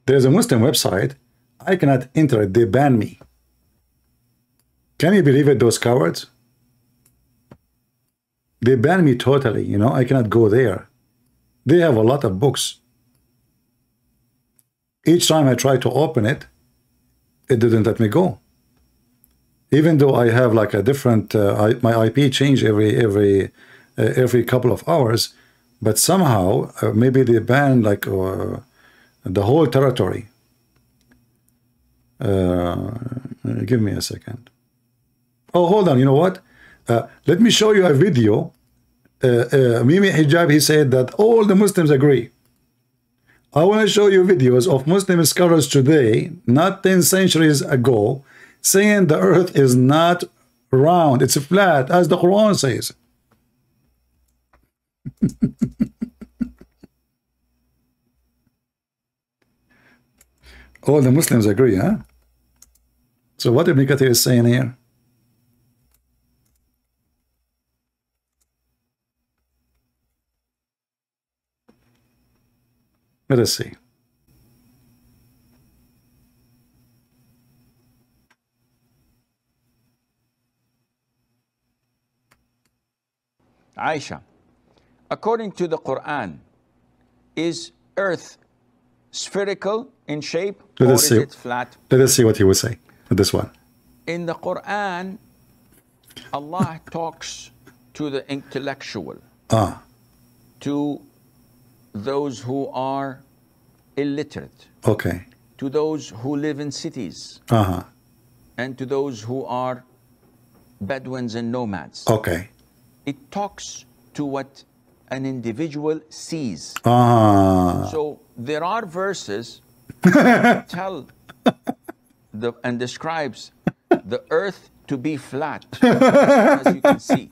There's a Muslim website. I cannot enter it. They ban me. Can you believe it, those cowards? They ban me totally, you know. I cannot go there. They have a lot of books. Each time I try to open it, it didn't let me go. Even though I have like a different, my IP change every couple of hours, but somehow maybe they ban like the whole territory. Give me a second. Oh, hold on. You know what? Let me show you a video. Mimi Hijab, he said that all the Muslims agree. I want to show you videos of Muslim scholars today, not 10 centuries ago, saying the earth is not round, it's flat, as the Quran says. All the Muslims agree, huh? So what Ibn Kathir is saying here? Let us see. Aisha, according to the Quran, is earth spherical in shape or is it flat? Let us see what he will say with this one. In the Quran, Allah talks to the intellectual, to those who are illiterate, okay, to those who live in cities, and to those who are Bedouins and nomads. Okay. It talks to what an individual sees. So there are verses that tell and describes the earth to be flat, as you can see.